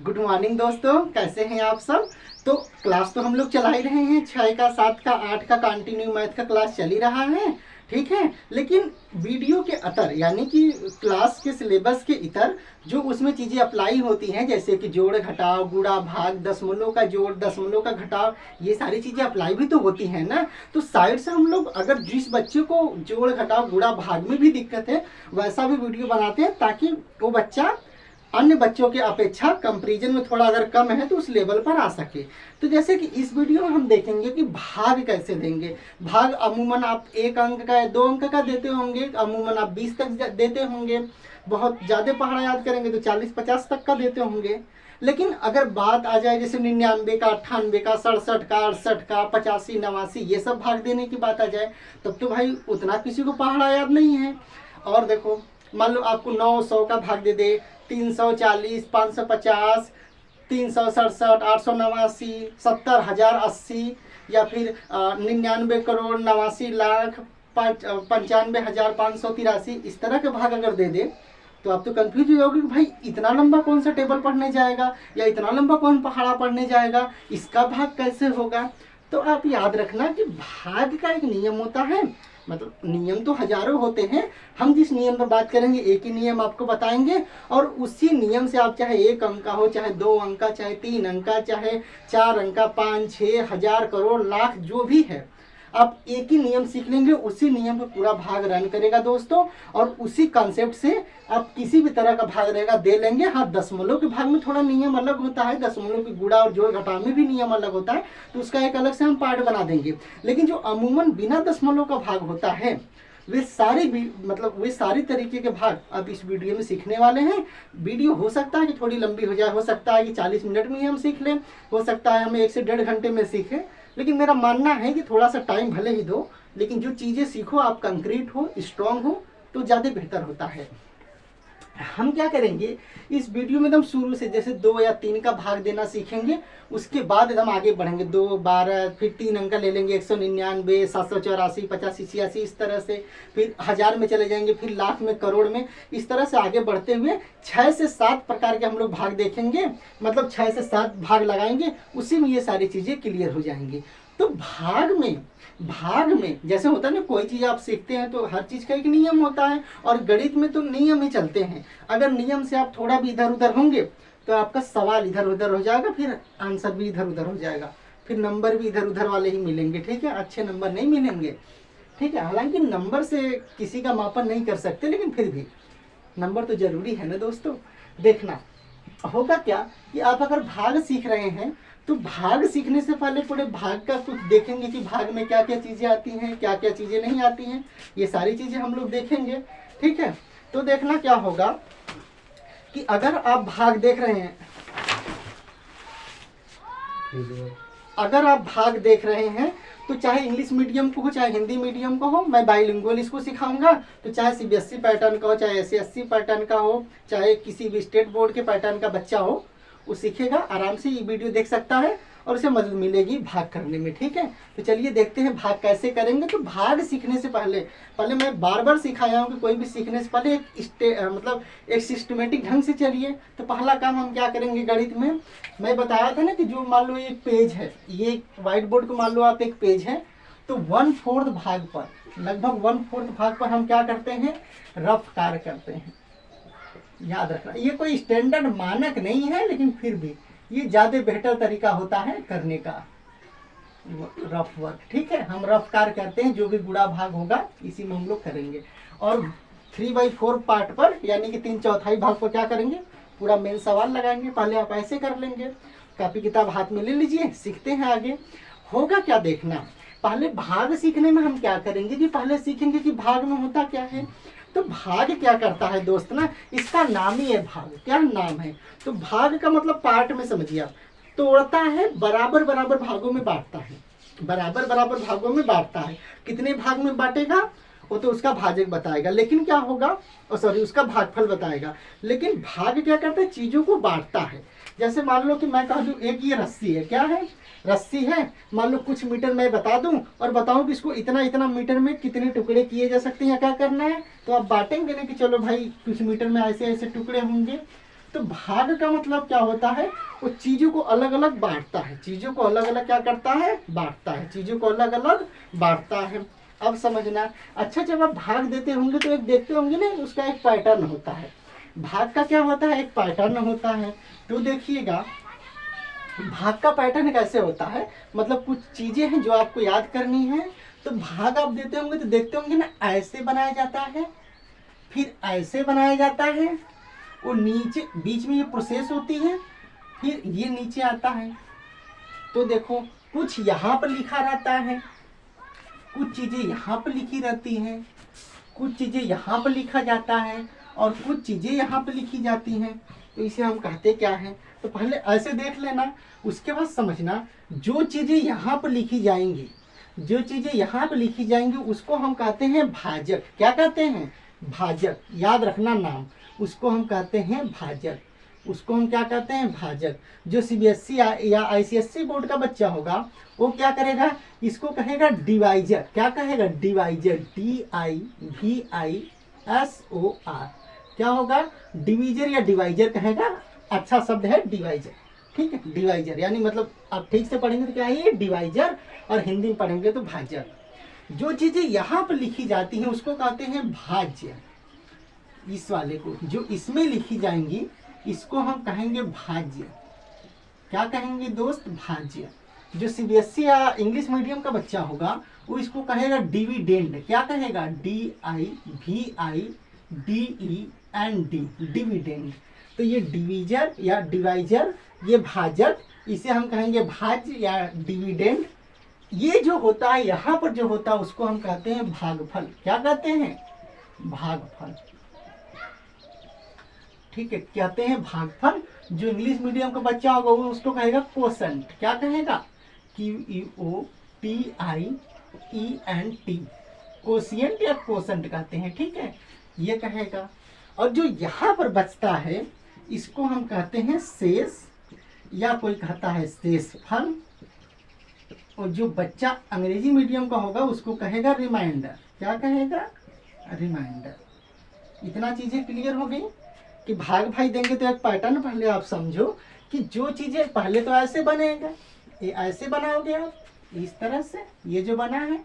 Good morning दोस्तों, कैसे हैं आप सब। तो क्लास तो हम लोग चला ही रहे हैं, 6 का 7 का 8 का कंटिन्यू मैथ का क्लास चल ही रहा है, ठीक है। लेकिन वीडियो के अतर यानी कि क्लास के सिलेबस के इतर जो उसमें चीज़ें अप्लाई होती हैं, जैसे कि जोड़ घटाव, गुणा भाग, दशमलव का जोड़, दशमलव का घटाव, ये सारी चीज़ें अप्लाई भी तो होती हैं ना। तो साइड से हम लोग अगर जिस बच्चे को जोड़ घटाव गुणा भाग में भी दिक्कत है वैसा भी वीडियो बनाते हैं, ताकि वो बच्चा अन्य बच्चों के अपेक्षा कंपैरिजन में थोड़ा अगर कम है तो उस लेवल पर आ सके। तो जैसे कि इस वीडियो में हम देखेंगे कि भाग कैसे देंगे। भाग अमूमन आप 1 अंक का या 2 अंक का देते होंगे, अमूमन आप 20 तक देते होंगे, बहुत ज़्यादा पहाड़ा याद करेंगे तो 40-50 तक का देते होंगे। लेकिन अगर बात आ जाए जैसे 99 का, 98 का, 67 का, 68 का, 85, 89 ये सब भाग देने की बात आ जाए, तब तो भाई उतना किसी को पहाड़ा याद नहीं है। और देखो, मान लो आपको 900 का भाग दे दे, 340, 550, 367, 889, 70,080 या फिर 99 करोड़ 89 लाख 95,583, इस तरह के भाग अगर दे दे तो आप तो कंफ्यूज हो जाओगे कि भाई इतना लंबा कौन सा टेबल पढ़ने जाएगा या इतना लंबा कौन पहाड़ा पढ़ने जाएगा, इसका भाग कैसे होगा। तो आप याद रखना कि भाग का एक नियम होता है, मतलब नियम तो हजारों होते हैं, हम जिस नियम पर बात करेंगे एक ही नियम आपको बताएंगे, और उसी नियम से आप चाहे 1 अंक का हो, चाहे 2 अंक का, चाहे 3 अंक का, चाहे 4 अंक का, 5, 6, हजार, करोड़, लाख जो भी है, आप एक ही नियम सीख लेंगे, उसी नियम पर पूरा भाग रन करेगा दोस्तों। और उसी कॉन्सेप्ट से आप किसी भी तरह का भाग रहेगा दे लेंगे। हाँ, दशमलव के भाग में थोड़ा नियम अलग होता है, दशमलव की गुणा और जोड़ घटाव में भी नियम अलग होता है, तो उसका एक अलग से हम पार्ट बना देंगे। लेकिन जो अमूमन बिना दशमलव का भाग होता है वे सारी तरीके के भाग अब इस वीडियो में सीखने वाले हैं। वीडियो हो सकता है कि थोड़ी लंबी हो जाए, हो सकता है कि 40 मिनट में ही हम सीख लें, हो सकता है हमें 1 से 1.5 घंटे में सीखें। लेकिन मेरा मानना है कि थोड़ा सा टाइम भले ही दो, लेकिन जो चीज़ें सीखो आप कंक्रीट हो, स्ट्रांग हो, तो ज़्यादा बेहतर होता है। हम क्या करेंगे इस वीडियो में एकदम शुरू से जैसे 2 या 3 का भाग देना सीखेंगे, उसके बाद एकदम आगे बढ़ेंगे, 2, 12, फिर 3 अंक का ले लेंगे, 199, 784, 85, 86, इस तरह से, फिर हजार में चले जाएंगे, फिर लाख में, करोड़ में, इस तरह से आगे बढ़ते हुए 6 से 7 प्रकार के हम लोग भाग देखेंगे, मतलब 6 से 7 भाग लगाएंगे, उसी में ये सारी चीज़ें क्लियर हो जाएंगी। तो भाग में जैसे होता है ना, कोई चीज़ आप सीखते हैं तो हर चीज़ का एक नियम होता है, और गणित में तो नियम ही चलते हैं। अगर नियम से आप थोड़ा भी इधर उधर होंगे तो आपका सवाल इधर उधर हो जाएगा, फिर आंसर भी इधर उधर हो जाएगा, फिर नंबर भी इधर उधर वाले ही मिलेंगे, ठीक है, अच्छे नंबर नहीं मिलेंगे, ठीक है। हालांकि नंबर से किसी का मापन नहीं कर सकते, लेकिन फिर भी नंबर तो जरूरी है ना दोस्तों। देखना होगा क्या कि आप अगर भाग सीख रहे हैं तो भाग सीखने से पहले पूरे भाग का कुछ देखेंगे कि भाग में क्या क्या चीज़ें आती हैं, क्या क्या चीज़ें नहीं आती हैं, ये सारी चीज़ें हम लोग देखेंगे, ठीक है। तो देखना क्या होगा कि अगर आप भाग देख रहे हैं, तो चाहे इंग्लिश मीडियम को हो, चाहे हिंदी मीडियम को हो, मैं बाइलिंगुअल इसको सिखाऊंगा, तो चाहे सीबीएसई पैटर्न का हो, चाहे एससीएससी पैटर्न का हो, चाहे किसी भी स्टेट बोर्ड के पैटर्न का बच्चा हो, वो सीखेगा आराम से, ये वीडियो देख सकता है और उसे मदद मिलेगी भाग करने में, ठीक है। तो चलिए देखते हैं भाग कैसे करेंगे। तो भाग सीखने से पहले मैं बार बार सिखाया हूँ कि कोई भी सीखने से पहले एक सिस्टमेटिक ढंग से चलिए। तो पहला काम हम क्या करेंगे गणित में, मैं बताया था ना कि जो मान लो एक पेज है, ये व्हाइट बोर्ड को मान लो आप एक पेज है, तो 1/4 भाग पर, लगभग 1/4 भाग पर हम क्या करते हैं, रफ कार्य करते हैं। याद रखना ये कोई स्टैंडर्ड मानक नहीं है, लेकिन फिर भी ये ज़्यादा बेहतर तरीका होता है करने का, रफ वर्क, ठीक है। हम रफ कार्य करते हैं, जो भी गुणा भाग होगा इसी में हम लोग करेंगे। और 3/4 पार्ट पर यानी कि 3/4 भाग पर क्या करेंगे, पूरा मेन सवाल लगाएंगे। पहले आप ऐसे कर लेंगे, कॉपी किताब हाथ में ले लीजिए, सीखते हैं आगे। होगा क्या देखना, पहले भाग सीखने में हम क्या करेंगे कि पहले सीखेंगे कि भाग में होता क्या है। तो भाग क्या करता है दोस्त ना, इसका नाम ही है भाग। क्या नाम है, तो भाग का मतलब पार्ट में समझिए आप, तोड़ता है, बराबर बराबर भागों में बांटता है, बराबर बराबर भागों में बांटता है। कितने भाग में बांटेगा वो तो उसका भाजक बताएगा, लेकिन क्या होगा, उसका भागफल बताएगा। लेकिन भाग क्या करता है, चीजों को बांटता है। जैसे मान लो कि मैं कह दूं एक ये रस्सी है, क्या है, रस्सी है, मान लो कुछ मीटर मैं बता दूं और बताऊं कि इसको इतना इतना मीटर में कितने टुकड़े किए जा सकते हैं, क्या करना है, तो आप बांटेंगे ना कि चलो भाई कुछ मीटर में ऐसे ऐसे टुकड़े होंगे, तो भाग का मतलब क्या होता है, वो चीज़ों को अलग अलग बांटता है, चीज़ों को अलग अलग क्या करता है, बांटता है, चीज़ों को अलग अलग बांटता है। अब समझना। अच्छा, जब आप भाग देते होंगे तो एक देखते होंगे ना, उसका एक पैटर्न होता है। भाग का क्या होता है, एक पैटर्न होता है। तो देखिएगा भाग का पैटर्न कैसे होता है, मतलब कुछ चीज़ें हैं जो आपको याद करनी है। तो भाग आप देते होंगे तो देखते होंगे ना, ऐसे बनाया जाता है, फिर ऐसे बनाया जाता है, और नीचे बीच में ये प्रोसेस होती है, फिर ये नीचे आता है। तो देखो कुछ यहाँ पर लिखा रहता है, कुछ चीज़ें यहाँ पर लिखी रहती हैं, कुछ चीज़ें यहाँ पर लिखा जाता है, और कुछ चीज़ें यहाँ पर लिखी जाती हैं। तो इसे हम कहते क्या हैं, तो पहले ऐसे देख लेना, उसके बाद समझना। जो चीज़ें यहाँ पर लिखी जाएंगी, जो चीज़ें यहाँ पर लिखी जाएंगी उसको हम कहते हैं भाजक। क्या कहते हैं, भाजक। याद रखना नाम, उसको हम कहते हैं भाजक, उसको हम क्या कहते हैं, भाजक। जो सीबीएसई या आईसीएसई बोर्ड का बच्चा होगा वो क्या करेगा, इसको कहेगा डिवाइजर। क्या कहेगा, डिवाइजर, DIVISOR। क्या होगा, डिवीजर या डिवाइजर कहेगा। अच्छा शब्द है डिवाइजर, ठीक है, डिवाइजर यानी मतलब आप ठीक से पढ़ेंगे तो क्या है, ये डिवाइजर, और हिंदी में पढ़ेंगे तो भाजक। जो चीज़ें यहाँ पर लिखी जाती हैं उसको कहते हैं भाज्य। इस वाले को, जो इसमें लिखी जाएंगी इसको हम कहेंगे भाज्य। क्या कहेंगे दोस्त, भाज्य। जो सीबीएसई या इंग्लिश मीडियम का बच्चा होगा वो इसको कहेगा डिविडेंड। क्या कहेगा, DIVIDEND, डिविडेंड। तो ये डिवीजर या डिवाइजर, ये भाजक, इसे हम कहेंगे भाज्य या डिविडेंड। ये जो होता है यहाँ पर जो होता है उसको हम कहते हैं भागफल। क्या कहते हैं, भागफल, ठीक है, कहते हैं भागफल। जो इंग्लिश मीडियम का बच्चा होगा वो उसको कहेगा कोसेंट। क्या कहेगा, QUOTIENT, कोशिएंट या कोसेंट कहते हैं, ठीक है, ये कहेगा। और जो यहाँ पर बचता है इसको हम कहते हैं शेष, या कोई कहता है शेषफल। और जो बच्चा अंग्रेजी मीडियम का होगा उसको कहेगा रिमाइंडर। क्या कहेगा, रिमाइंडर। इतना चीजें क्लियर हो गई कि भाग भाई देंगे तो एक पैटर्न पहले आप समझो कि जो चीजें पहले तो ऐसे बनेगा, ये ऐसे बनाओगे आप इस तरह से, ये जो बना है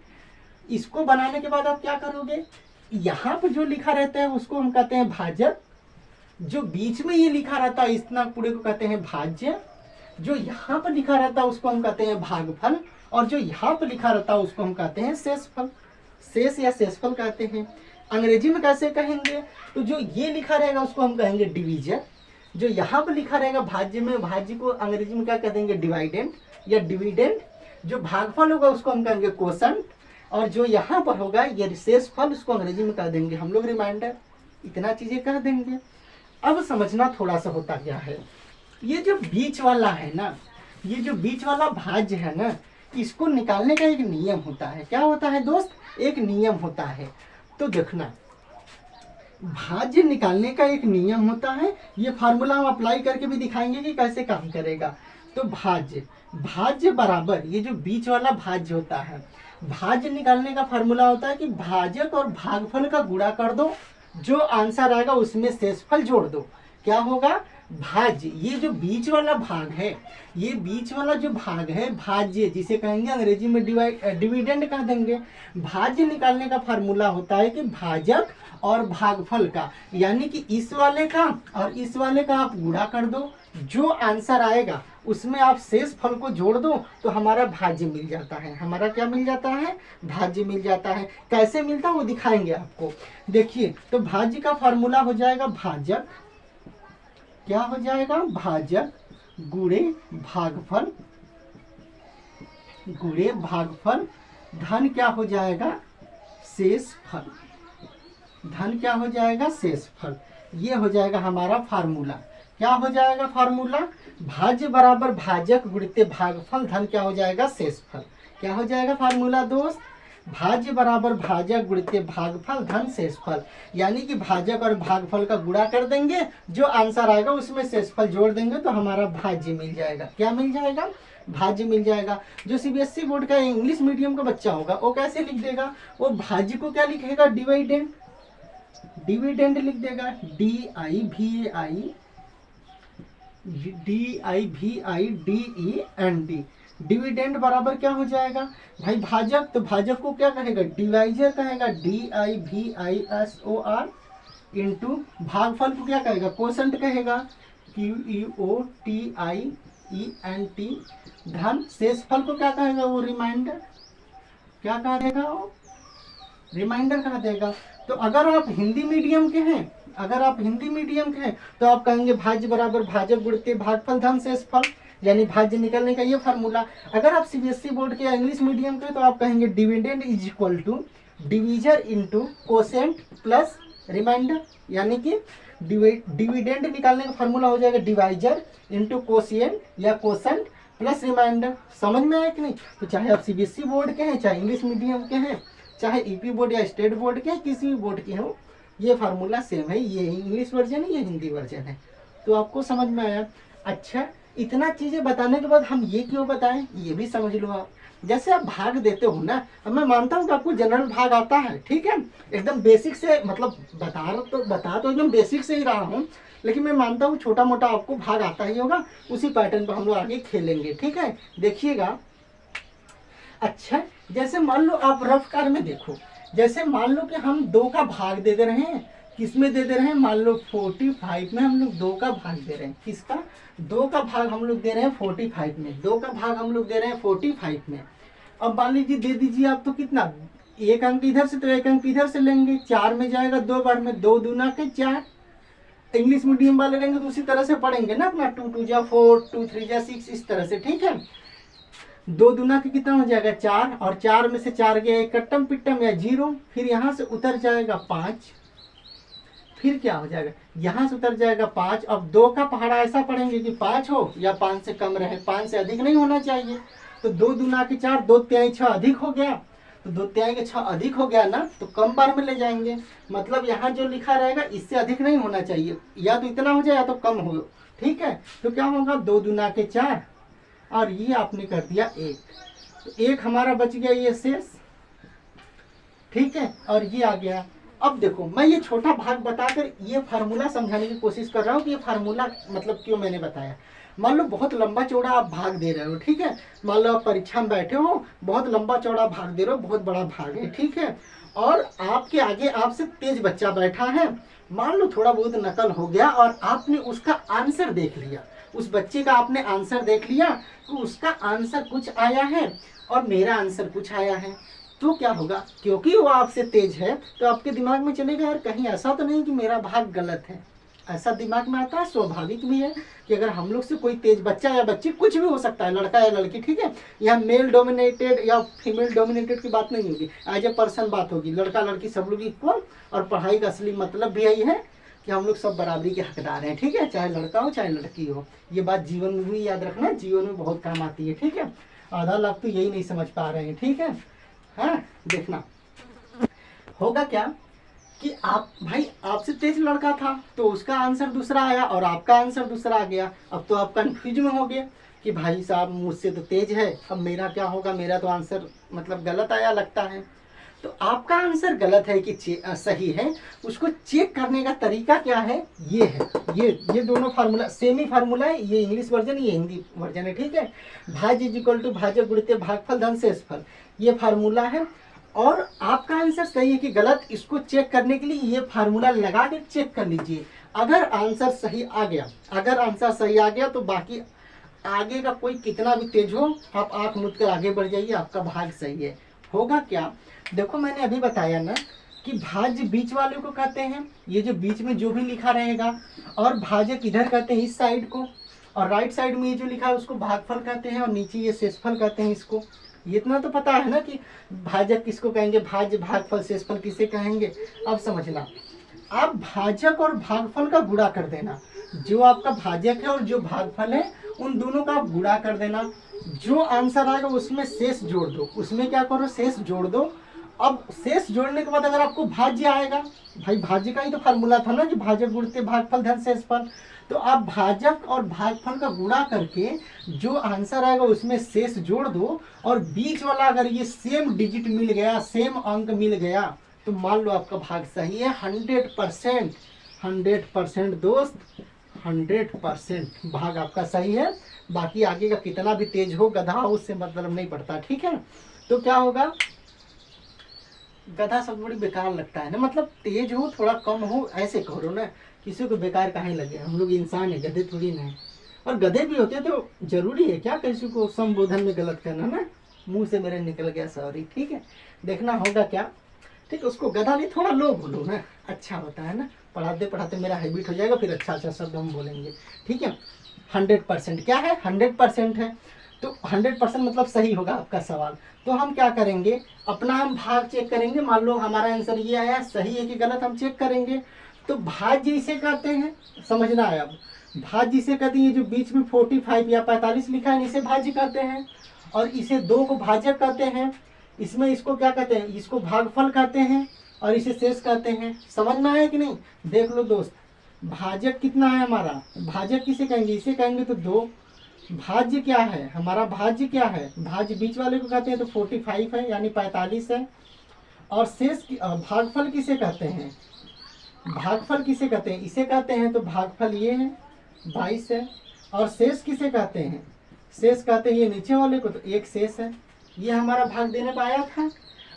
इसको बनाने के बाद आप क्या करोगे, यहाँ पर जो लिखा रहता है उसको हम कहते हैं भाजक। जो बीच में ये लिखा रहता है इतना पूरे को कहते हैं भाज्य। जो यहाँ पर लिखा रहता है उसको हम कहते हैं भागफल, और जो यहाँ पर लिखा रहता है उसको हम कहते हैं शेषफल। शेष या शेषफल कहते हैं। अंग्रेजी में कैसे कहेंगे, तो जो ये लिखा रहेगा उसको हम कहेंगे डिवीजर। जो यहाँ पर लिखा रहेगा भाज्य में, भाज्य को अंग्रेजी में क्या कह देंगे, डिवाइडेंड या डिविडेंड। जो भागफल होगा उसको हम कहेंगे कोसेंट, और जो यहाँ पर होगा ये शेषफल, उसको अंग्रेजी में कह देंगे हम लोग रिमाइंडर। इतना चीजें कह देंगे। अब समझना थोड़ा सा होता क्या है, ये जो बीच वाला है ना, ये जो बीच वाला भाज्य है ना, इसको निकालने का एक नियम होता है। क्या होता है दोस्त, एक नियम होता है। तो देखना, भाज्य निकालने का एक नियम होता है। ये फार्मूला हम अप्लाई करके भी दिखाएंगे कि कैसे काम करेगा। तो भाज्य, भाज्य बराबर, ये जो बीच वाला भाज्य होता है, भाज्य निकालने का फार्मूला होता है कि भाजक और भागफल का गुणा कर दो, जो आंसर आएगा उसमें शेषफल जोड़ दो। क्या होगा, भाज्य। ये जो बीच वाला भाग है, ये बीच वाला जो भाग है भाज्य, जिसे कहेंगे अंग्रेजी में डिविडेंड कह देंगे। भाज्य निकालने का फार्मूला होता है कि भाजक और भागफल का, यानी कि इस वाले का और इस वाले का आप गुणा कर दो, जो आंसर आएगा उसमें आप शेष फल को जोड़ दो तो हमारा भाज्य मिल जाता है। हमारा क्या मिल जाता है, भाज्य मिल जाता है। कैसे मिलता है वो दिखाएंगे आपको। देखिए, तो भाज्य का फार्मूला हो जाएगा भाजक, क्या हो जाएगा, भाजक गुणे भागफल, गुणे भागफल धन क्या हो जाएगा, शेषफल। धन क्या हो जाएगा, शेषफल। ये हो जाएगा हमारा फार्मूला। क्या हो जाएगा फार्मूला, भाज्य बराबर भाजक गुणित भागफल धन क्या हो जाएगा, शेषफल। क्या हो जाएगा फार्मूला दोस्त, भाज्य बराबर भाजक गुणित भागफल धन शेषफल। यानी कि भाजक और भागफल का गुणा कर देंगे, जो आंसर आएगा उसमें शेषफल जोड़ देंगे तो हमारा भाज्य मिल जाएगा। क्या मिल जाएगा, भाज्य मिल जाएगा। जो सीबीएसई बोर्ड का इंग्लिश मीडियम का बच्चा होगा वो कैसे लिख देगा, वो भाज्य को क्या लिखेगा, डिविडेंड, डिविडेंड लिख देगा, DIVAI DIVIDEND, डिविडेंड बराबर क्या हो जाएगा भाई भाजक, तो भाजक को क्या कहेगा डिवाइजर कहेगा DIVISOR, इंटू भागफल को क्या कहेगा कोसेंट कहेगा QUOTIENT, धन शेषफल को क्या कहेगा वो रिमाइंडर, क्या कहा देगा वो रिमाइंडर कहा देगा। तो अगर आप हिंदी मीडियम के हैं, अगर आप हिंदी मीडियम के हैं तो आप कहेंगे भाज्य बराबर भाजक गुणित भागफल धन शेषफल, यानी भाज्य निकलने का ये फार्मूला। अगर आप CBSE बोर्ड के या इंग्लिश मीडियम के तो आप कहेंगे dividend is equal to divisor into quotient plus remainder, यानी कि डिविडेंड निकालने का फार्मूला हो जाएगा डिवाइजर इंटू कोशिएंट या कोसेंट प्लस रिमाइंडर। समझ में आया कि नहीं। तो चाहे आप CBSE बोर्ड के हैं, चाहे इंग्लिश मीडियम के हैं, चाहे EP बोर्ड या स्टेट बोर्ड के, किसी भी बोर्ड के हो, ये फार्मूला सेम है। ये इंग्लिश वर्जन है, ये हिंदी वर्जन है। तो आपको समझ में आया। अच्छा, इतना चीज़ें बताने के बाद हम ये क्यों बताएं, ये भी समझ लो आप। जैसे आप भाग देते हो ना, अब मैं मानता हूँ कि आपको जनरल भाग आता है, ठीक है, एकदम बेसिक से, मतलब बता तो एकदम बेसिक से ही रहा हूँ, लेकिन मैं मानता हूँ छोटा मोटा आपको भाग आता ही होगा। उसी पैटर्न पर हम लोग आगे खेलेंगे, ठीक है, देखिएगा। अच्छा, जैसे मान लो आप रफ कार में देखो, जैसे मान लो कि हम 2 का भाग दे रहे हैं, किस में दे रहे हैं, मान लो 45 में हम लोग 2 का भाग दे रहे हैं। किसका 2 का भाग हम लोग दे रहे हैं 45 में, 2 का भाग हम लोग दे रहे हैं 45 में। अब मान लीजिए दे दीजिए आप, तो कितना, 1 अंक इधर से तो 1 अंक इधर से लेंगे, 4 में जाएगा 2 बार में, 2 दूना के 4। इंग्लिश मीडियम वाले रहेंगे तो उसी तरह से पढ़ेंगे ना अपना, 2 2 जा 4, 2 3 जा 6, इस तरह से, ठीक है। 2 दूना के कितना हो जाएगा 4, और 4 में से 4 गया एक कट्टम पिट्टम या 0, फिर यहाँ से उतर जाएगा 5, फिर क्या हो जाएगा यहाँ से उतर जाएगा 5। अब 2 का पहाड़ा ऐसा पढ़ेंगे कि 5 हो या 5 से कम रहे, 5 से अधिक नहीं होना चाहिए। तो 2 दूना के 4, 2 तिहाई 6 अधिक हो गया, तो 2 तिहाई के 6 अधिक हो गया ना, तो कम बार में ले जाएंगे। मतलब यहाँ जो लिखा रहेगा इससे अधिक नहीं होना चाहिए, या तो इतना हो जाए या तो कम हो, ठीक है। तो क्या होगा 2 दूना के 4, और ये आपने कर दिया 1, तो 1 हमारा बच गया ये शेष, ठीक है, और ये आ गया। अब देखो, मैं ये छोटा भाग बताकर ये फार्मूला समझाने की कोशिश कर रहा हूँ कि ये फार्मूला मतलब क्यों मैंने बताया। मान लो बहुत लंबा चौड़ा आप भाग दे रहे हो, ठीक है, मान लो आप परीक्षा में बैठे हो, बहुत लंबा चौड़ा भाग दे रहे हो, बहुत बड़ा भाग है, ठीक है, और आपके आगे आपसे तेज बच्चा बैठा है, मान लो थोड़ा बहुत नकल हो गया और आपने उसका आंसर देख लिया, उस बच्चे का आपने आंसर देख लिया, तो उसका आंसर कुछ आया है और मेरा आंसर कुछ आया है, तो क्या होगा, क्योंकि वो आपसे तेज है तो आपके दिमाग में चलेगा यार कहीं ऐसा तो नहीं कि मेरा भाग गलत है। ऐसा दिमाग में आता है, स्वाभाविक भी है कि अगर हम लोग से कोई तेज बच्चा या बच्ची, कुछ भी हो सकता है, लड़का या लड़की, ठीक है, यहाँ मेल डोमिनेटेड या फीमेल डोमिनेटेड की बात नहीं होगी, एज ए पर्सन बात होगी, लड़का लड़की सब लोग इक्वल। और पढ़ाई का असली मतलब भी यही है कि हम लोग सब बराबरी के हकदार हैं, ठीक है, चाहे लड़का हो चाहे लड़की हो। ये बात जीवन में भी याद रखना, जीवन में बहुत काम आती है, ठीक है। आधा लाख तो यही नहीं समझ पा रहे हैं, ठीक है। हाँ, देखना होगा क्या कि आप भाई आपसे तेज लड़का था तो उसका आंसर दूसरा आया और आपका आंसर दूसरा आ गया। अब तो आप कंफ्यूज में हो गए कि भाई साहब मुझसे तो तेज है, अब मेरा क्या होगा, मेरा तो आंसर मतलब गलत आया लगता है। तो आपका आंसर गलत है कि सही है, उसको चेक करने का तरीका क्या है, ये है, ये दोनों फार्मूला सेम ही फार्मूला है, ये इंग्लिश वर्जन, ये हिंदी वर्जन है, ठीक है। भाज्य इज इक्वल टू भाजक गुणित भागफल धन शेषफल, ये फार्मूला है। और आपका आंसर सही है कि गलत, इसको चेक करने के लिए ये फार्मूला लगा के चेक कर लीजिए। अगर आंसर सही आ गया, अगर आंसर सही आ गया तो बाकी आगे का कोई कितना भी तेज हो, आप आंख मूंद कर आगे बढ़ जाइए, आपका भाग सही है। होगा क्या, देखो मैंने अभी बताया ना कि भाज्य बीच वाले को कहते हैं, ये जो बीच में जो भी लिखा रहेगा, और भाजक इधर कहते हैं इस साइड को, और राइट साइड में ये जो लिखा है उसको भागफल कहते हैं, और नीचे ये शेषफल कहते हैं इसको। ये इतना तो पता है ना कि भाजक किसको कहेंगे, भाज्य भागफल शेषफल किसे कहेंगे। अब समझना, आप भाजक और भागफल का गुणा कर देना, जो आपका भाजक है और जो भागफल है उन दोनों का आप गुणा कर देना, जो आंसर आएगा उसमें शेष जोड़ दो, उसमें क्या करो शेष जोड़ दो। अब शेष जोड़ने के बाद अगर आपको भाज्य आएगा, भाई भाज्य का ही तो फार्मूला था ना कि भाजक गुणित भागफल धन शेषफल, तो आप भाजक और भागफल का गुणा करके जो आंसर आएगा उसमें शेष जोड़ दो, और बीच वाला अगर ये सेम डिजिट मिल गया, सेम अंक मिल गया, तो मान लो आपका भाग सही है 100%। 100% दोस्त, 100% भाग आपका सही है। बाकी आगे का कितना भी तेज हो गधा हो उससे मतलब नहीं पड़ता, ठीक है। तो क्या होगा, गधा सब बड़ी बेकार लगता है ना, मतलब तेज हो थोड़ा कम हो ऐसे करो ना, किसी को बेकार काहे लगे, हम लोग इंसान है, गधे थोड़ी ना है। और गधे भी होते तो जरूरी है क्या किसी को संबोधन में गलत करना ना, मुंह से मेरे निकल गया सॉरी, ठीक है। देखना होगा क्या, ठीक है, उसको गधा नहीं थोड़ा लो बोलो ना, अच्छा होता है ना, पढ़ाते पढ़ाते मेरा हैबिट हो जाएगा, फिर अच्छा अच्छा शब्द हम बोलेंगे, ठीक है। 100% क्या है, 100% है, तो 100% मतलब सही होगा आपका सवाल। तो हम क्या करेंगे, अपना हम भाग चेक करेंगे, मान लो हमारा आंसर ये आया, सही है कि गलत हम चेक करेंगे। तो भाज्य इसे कहते हैं, समझना है अब, भाज्य इसे कहते हैं, जो बीच में 45 या 45 लिखा है इसे भाज्य कहते हैं, और इसे 2 को भाजक कहते हैं, इसमें इसको क्या कहते हैं, इसको भागफल कहते हैं, और इसे शेष कहते हैं। समझ में आया कि नहीं, देख लो दोस्त, भाजक कितना है हमारा, भाजक किसे कहेंगे, इसे कहेंगे तो 2। भाज्य क्या है हमारा, भाज्य क्या है, भाज्य बीच वाले को कहते हैं तो 45 है यानी 45 है। और शेष भागफल किसे कहते हैं, भागफल किसे कहते हैं, इसे कहते हैं तो भागफल ये है 22 है। और शेष किसे कहते हैं, शेष कहते हैं ये नीचे वाले को, तो 1 शेष है। ये हमारा भाग देने को आया था।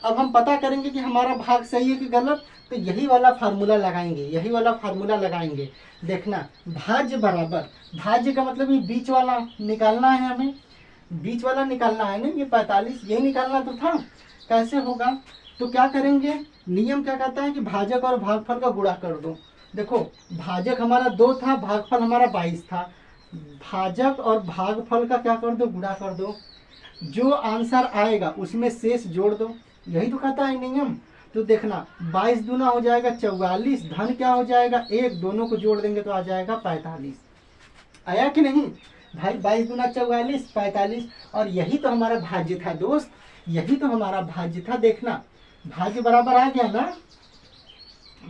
अब हम पता करेंगे कि हमारा भाग सही है कि गलत, तो यही वाला फार्मूला लगाएंगे, यही वाला फार्मूला लगाएंगे। देखना, भाज्य बराबर, भाज्य का मतलब ये बीच वाला निकालना है, हमें बीच वाला निकालना है ना, ये 45 ये निकालना तो था, कैसे होगा, तो क्या करेंगे, नियम क्या कहता है कि भाजक और भागफल का गुणा कर दो। देखो भाजक हमारा 2 था, भागफल हमारा 22 था, भाजक और भागफल का क्या कर दो, गुणा कर दो, जो आंसर आएगा उसमें शेष जोड़ दो, यही तो कहता है नियम। तो देखना 22 दूना हो जाएगा 44, धन क्या हो जाएगा 1, दोनों को जोड़ देंगे तो आ जाएगा 45। आया कि नहीं भाई, 22 दूना 44, 45, और यही तो हमारा भाज्य था दोस्त, यही तो हमारा भाज्य था। देखना भाज्य बराबर आ गया ना,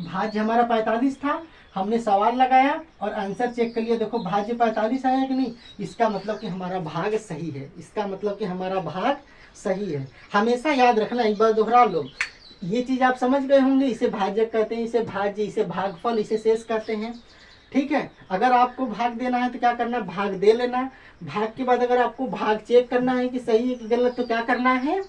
भाज्य हमारा 45 था, हमने सवाल लगाया और आंसर चेक कर लिया, देखो भाज्य 45 आया कि नहीं, इसका मतलब कि हमारा भाग सही है, इसका मतलब कि हमारा भाग सही है। हमेशा याद रखना, एक बार दोहरा लो, ये चीज़ आप समझ गए होंगे, इसे भाजक कहते हैं, इसे भाज्य, इसे भागफल, इसे शेष कहते हैं, ठीक है। अगर आपको भाग देना है तो क्या करना है, भाग दे लेना, भाग के बाद अगर आपको भाग चेक करना है कि सही है कि गलत, तो क्या करना है,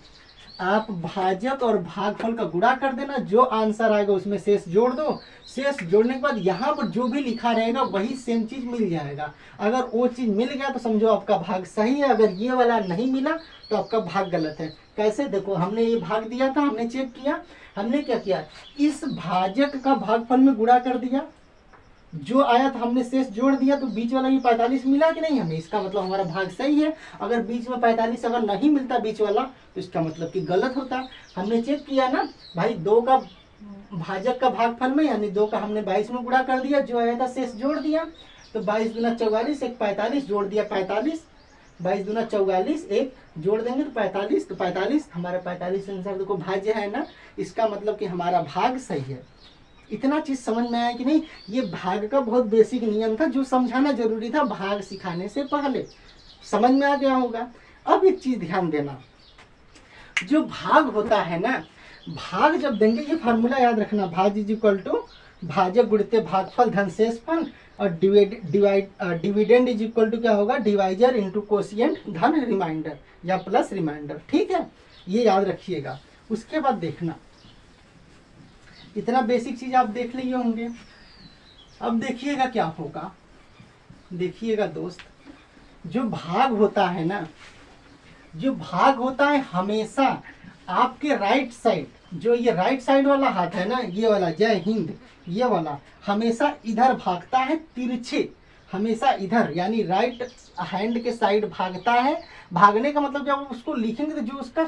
आप भाजक और भागफल का गुणा कर देना, जो आंसर आएगा उसमें शेष जोड़ दो, शेष जोड़ने के बाद यहाँ पर जो भी लिखा रहेगा वही सेम चीज मिल जाएगा। अगर वो चीज मिल गया तो समझो आपका भाग सही है, अगर ये वाला नहीं मिला तो आपका भाग गलत है। कैसे, देखो हमने ये भाग दिया था, हमने चेक किया, हमने क्या किया, इस भाजक का भागफल में गुणा कर दिया, जो आया था हमने शेष जोड़ दिया, तो बीच वाला ये 45 मिला कि नहीं हमें, इसका मतलब हमारा भाग सही है। अगर बीच में 45 अगर नहीं मिलता बीच वाला तो इसका मतलब कि गलत होता। हमने चेक किया ना भाई, 2 का भाजक का भागफल में यानी 2 का हमने 22 में गुणा कर दिया, जो आया था शेष जोड़ दिया, तो 22 दूना 44, एक 45 जोड़ दिया 45, 22 दूना 44, एक जोड़ देंगे तो 45, तो 45 हमारा 45 आंसर देखो भाज्य है ना, इसका मतलब कि हमारा भाग सही है। इतना चीज समझ में आया कि नहीं, ये भाग का बहुत बेसिक नियम था जो समझाना जरूरी था भाग सिखाने से पहले, समझ में आ गया होगा। अब एक चीज ध्यान देना, जो भाग होता है ना, भाग जब देंगे, ये फार्मूला याद रखना, भाज इज इक्वल टू भाजक गुणित भागफल धन शेषफल, और डिविडेंड इज इक्वल टू क्या होगा, डिवाइजर इंटू कोशिएंट धन रिमाइंडर या प्लस रिमाइंडर, ठीक है, ये याद रखिएगा। उसके बाद देखना, इतना बेसिक चीज आप देख लिए होंगे। अब देखिएगा क्या होगा, देखिएगा दोस्त, जो भाग होता है ना, जो भाग होता है हमेशा आपके राइट साइड, जो ये राइट साइड वाला हाथ है ना, ये वाला, जय हिंद, ये वाला हमेशा इधर भागता है तिरछे, हमेशा इधर यानी राइट हैंड के साइड भागता है। भागने का मतलब जब उसको लिखेंगे तो जो उसका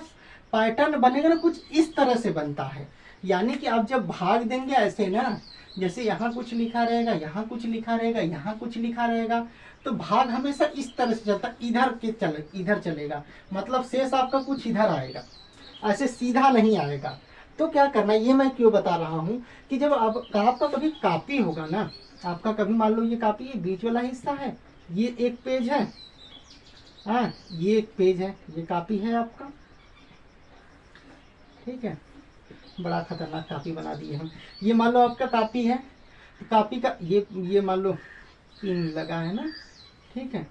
पैटर्न बनेगा ना कुछ इस तरह से बनता है, यानी कि आप जब भाग देंगे ऐसे ना, जैसे यहाँ कुछ लिखा रहेगा, यहाँ कुछ लिखा रहेगा, यहाँ कुछ लिखा रहेगा, तो भाग हमेशा इस तरह से चलता, इधर चलेगा, मतलब शेष आपका कुछ इधर आएगा, ऐसे सीधा नहीं आएगा। तो क्या करना, ये मैं क्यों बता रहा हूँ कि जब आपका कभी कॉपी होगा ना, आपका कभी मान लो ये कॉपी, ये बीच वाला हिस्सा है, ये एक पेज है, हाँ ये एक पेज है, ये कॉपी है आपका, ठीक है, बड़ा खतरनाक कॉपी बना दिए हम। ये मान लो आपका कॉपी है, तो कॉपी का ये मान लो 3 लगा है ना, ठीक है।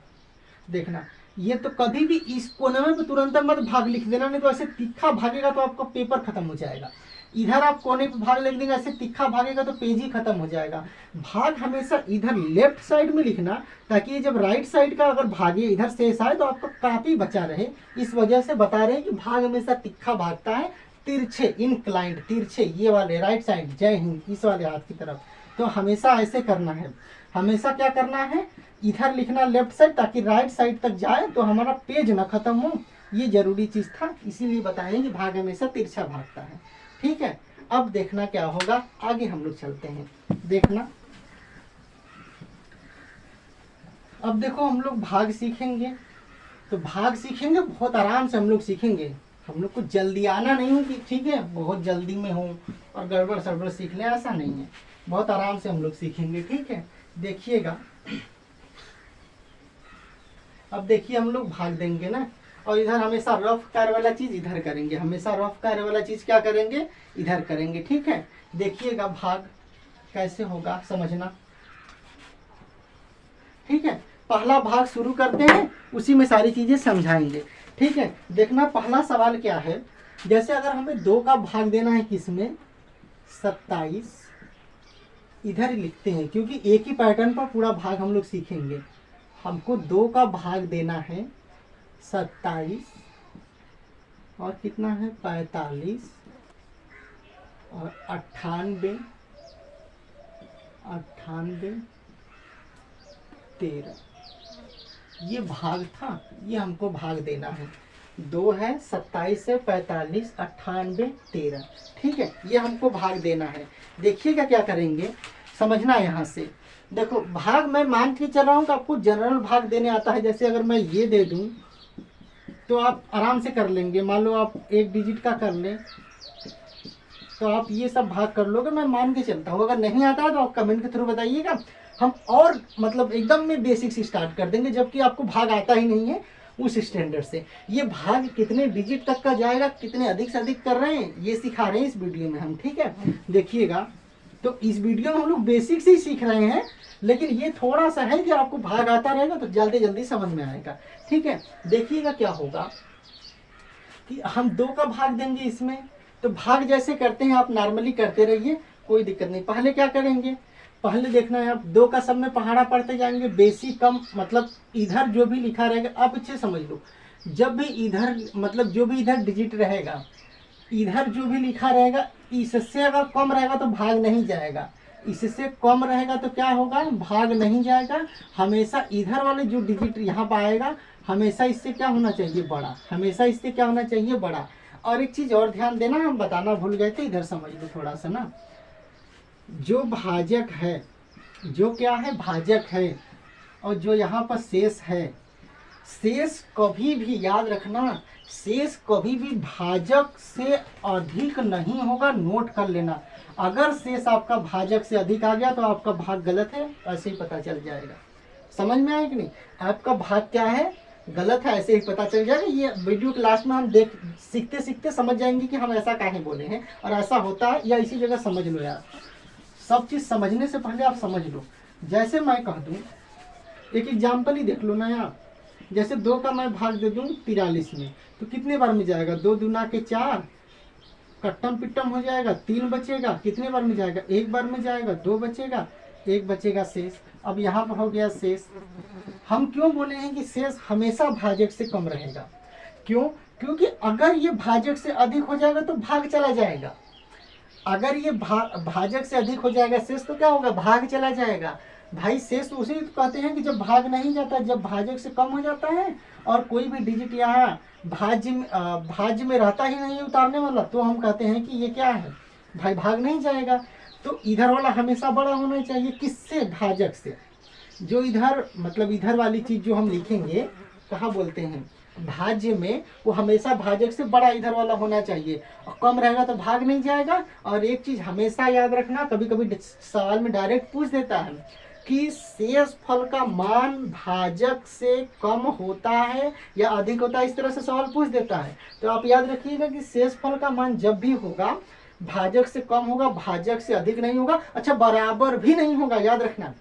देखना ये तो कभी भी इस कोने में तो तुरंत मत भाग लिख देना, नहीं तो ऐसे तीखा भागेगा तो आपका पेपर खत्म हो जाएगा। इधर आप कोने पे भाग लिख देंगे, ऐसे तीखा भागेगा तो पेज ही खत्म हो जाएगा। भाग हमेशा इधर लेफ्ट साइड में लिखना, ताकि जब राइट साइड का अगर भागे इधर शेष आए तो आपका काफी बचा रहे। इस वजह से बता रहे हैं कि भाग हमेशा तीखा भागता है, तिरछे इनक्लाइंड, तिरछे ये वाले राइट साइड, जय हिंद, इस वाले हाथ की तरफ। तो हमेशा ऐसे करना है, हमेशा क्या करना है, इधर लिखना लेफ्ट साइड, ताकि राइट साइड तक जाए तो हमारा पेज ना खत्म हो। ये जरूरी चीज था, इसीलिए बताएं कि भाग हमेशा तिरछा भागता है, ठीक है। अब देखना क्या होगा, आगे हम लोग चलते हैं। देखना अब देखो हम लोग भाग सीखेंगे, तो भाग सीखेंगे बहुत आराम से हम लोग सीखेंगे। हम लोग को जल्दी आना नहीं हो कि ठीक है बहुत जल्दी में हो और गड़बड़ सड़बड़ सीख ले, ऐसा नहीं है। बहुत आराम से हम लोग सीखेंगे, ठीक है। देखिएगा अब देखिए हम लोग भाग देंगे ना, और इधर हमेशा रफ कार्य वाला चीज इधर करेंगे, हमेशा रफ कार्य वाला चीज क्या करेंगे, इधर करेंगे, ठीक है। देखिएगा भाग कैसे होगा समझना, ठीक है। पहला भाग शुरू करते हैं, उसी में सारी चीजें समझाएंगे, ठीक है। देखना पहला सवाल क्या है, जैसे अगर हमें 2 का भाग देना है किसमें, 27, इधर ही लिखते हैं क्योंकि एक ही पैटर्न पर पूरा भाग हम लोग सीखेंगे। हमको 2 का भाग देना है 27 और कितना है 45 और 98 13, ये भाग था, ये हमको भाग देना है। 2 है, 27 से 45, 98, 13, ठीक है, ये हमको भाग देना है। देखिएगा क्या करेंगे, समझना यहाँ से। देखो भाग मैं मान के चल रहा हूँ कि आपको जनरल भाग देने आता है। जैसे अगर मैं ये दे दूँ तो आप आराम से कर लेंगे। मान लो आप 1 डिजिट का कर लें तो आप ये सब भाग कर लोगे, मैं मान के चलता हूँ। अगर नहीं आता है तो आप कमेंट के थ्रू बताइएगा, हम और मतलब एकदम में बेसिक से स्टार्ट कर देंगे, जबकि आपको भाग आता ही नहीं है उस स्टैंडर्ड से। ये भाग कितने डिजिट तक का जाएगा, कितने अधिक से अधिक कर रहे हैं, ये सिखा रहे हैं इस वीडियो में हम, ठीक है। देखिएगा तो इस वीडियो में हम लोग बेसिक से ही सीख रहे हैं, लेकिन ये थोड़ा सा है कि आपको भाग आता रहेगा तो जल्दी जल्दी समझ में आएगा, ठीक है। देखिएगा क्या होगा कि हम 2 का भाग देंगे इसमें, तो भाग जैसे करते हैं आप नॉर्मली करते रहिए, कोई दिक्कत नहीं। पहले क्या करेंगे, पहले देखना है आप 2 का सब में पहाड़ा पढ़ते जाएंगे, बेसी कम, मतलब इधर जो भी लिखा रहेगा, आप अच्छे समझ लो, जब भी इधर मतलब जो भी इधर डिजिट रहेगा, इधर जो भी लिखा रहेगा, इससे अगर कम रहेगा तो भाग नहीं जाएगा, इससे कम रहेगा तो क्या होगा, भाग नहीं जाएगा। हमेशा इधर वाले जो डिजिट यहाँ पर आएगा, हमेशा इससे क्या होना चाहिए, बड़ा, हमेशा इससे क्या होना चाहिए, बड़ा। और एक चीज और ध्यान देना, हम बताना भूल गए थे, इधर समझ लो थोड़ा सा ना, जो भाजक है, जो क्या है, भाजक है, और जो यहाँ पर शेष है, शेष कभी भी याद रखना, शेष कभी भी भाजक से अधिक नहीं होगा, नोट कर लेना। अगर शेष आपका भाजक से अधिक आ गया तो आपका भाग गलत है, ऐसे ही पता चल जाएगा। समझ में आया कि नहीं, आपका भाग क्या है, गलत है, ऐसे ही पता चल जाएगा। ये वीडियो क्लास में हम सीखते सीखते समझ जाएंगे कि हम ऐसा काहे बोले हैं और ऐसा होता है, या इसी जगह समझ लो यार। सब चीज़ समझने से पहले आप समझ लो। जैसे मैं कह दूँ, एक एग्जाम्पल ही देख लो ना यार, जैसे 2 का मैं भाग दे दूँ 43 में, तो कितने बार में जाएगा, 2 दूना के 4, कट्टम पिट्टम हो जाएगा, 3 बचेगा, कितने बार में जाएगा, 1 बार में जाएगा, 2 बचेगा, 1 बचेगा शेष। अब यहाँ पर हो गया शेष। हम क्यों बोले हैं कि शेष हमेशा भाजक से कम रहेगा, क्यों, क्योंकि अगर ये भाजक से अधिक हो जाएगा तो भाग चला जाएगा। अगर ये भाजक से अधिक हो जाएगा शेष तो क्या होगा, भाग चला जाएगा। भाई शेष उसे कहते हैं कि जब भाग नहीं जाता, जब भाजक से कम हो जाता है और कोई भी डिजिट यहाँ भाज्य में रहता ही नहीं उतारने वाला, तो हम कहते हैं कि ये क्या है, भाई भाग नहीं जाएगा। तो इधर वाला हमेशा बड़ा होना चाहिए, किससे, भाजक से। जो इधर मतलब इधर वाली चीज जो हम लिखेंगे, कहाँ बोलते हैं, भाज्य में, वो हमेशा भाजक से बड़ा इधर वाला होना चाहिए, और कम रहेगा तो भाग नहीं जाएगा। और एक चीज हमेशा याद रखना, कभी कभी सवाल में डायरेक्ट पूछ देता है कि शेष फल का मान भाजक से कम होता है या अधिक होता है, इस तरह से सवाल पूछ देता है। तो आप याद रखिएगा कि शेष फल का मान जब भी होगा भाजक से कम होगा, भाजक से अधिक नहीं होगा, अच्छा बराबर भी नहीं होगा, याद रखना।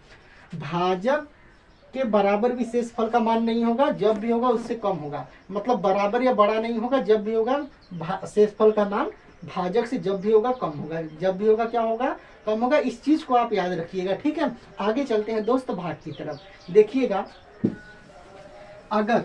भाजक के बराबर भी शेषफल का मान नहीं होगा, जब भी होगा उससे कम होगा। मतलब बराबर या बड़ा नहीं होगा, जब भी होगा शेषफल का मान भाजक से जब भी होगा कम होगा, जब भी होगा क्या होगा, कम होगा। इस चीज को आप याद रखिएगा, ठीक है। आगे चलते हैं दोस्त भाग की तरफ। देखिएगा, अगर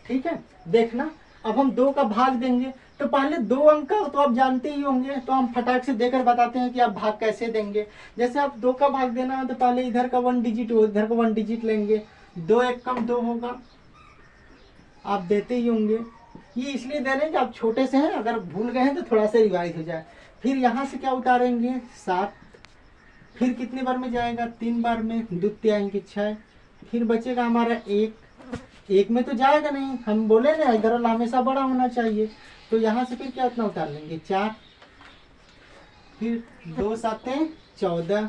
ठीक है, देखना अब हम 2 का भाग देंगे तो पहले 2 अंक का तो आप जानते ही होंगे, तो हम फटाक से देकर बताते हैं कि आप भाग कैसे देंगे। जैसे आप 2 का भाग देना है तो पहले इधर का 1 डिजिट हो, इधर का 1 डिजिट लेंगे, 2 एक कम 2 होगा, आप देते ही होंगे। ये इसलिए दे रहे हैं कि आप छोटे से हैं, अगर भूल गए हैं तो थोड़ा सा रिवाइज हो जाए। फिर यहाँ से क्या उतारेंगे 7, फिर कितने बार में जाएगा 3 बार में, द्वितीयांक 6, फिर बचेगा हमारा 1, 1 में तो जाएगा नहीं, हम बोले ना इधर वाला हमेशा बड़ा होना चाहिए, तो यहाँ से फिर क्या उतना उतार लेंगे 4, फिर 2 7 14,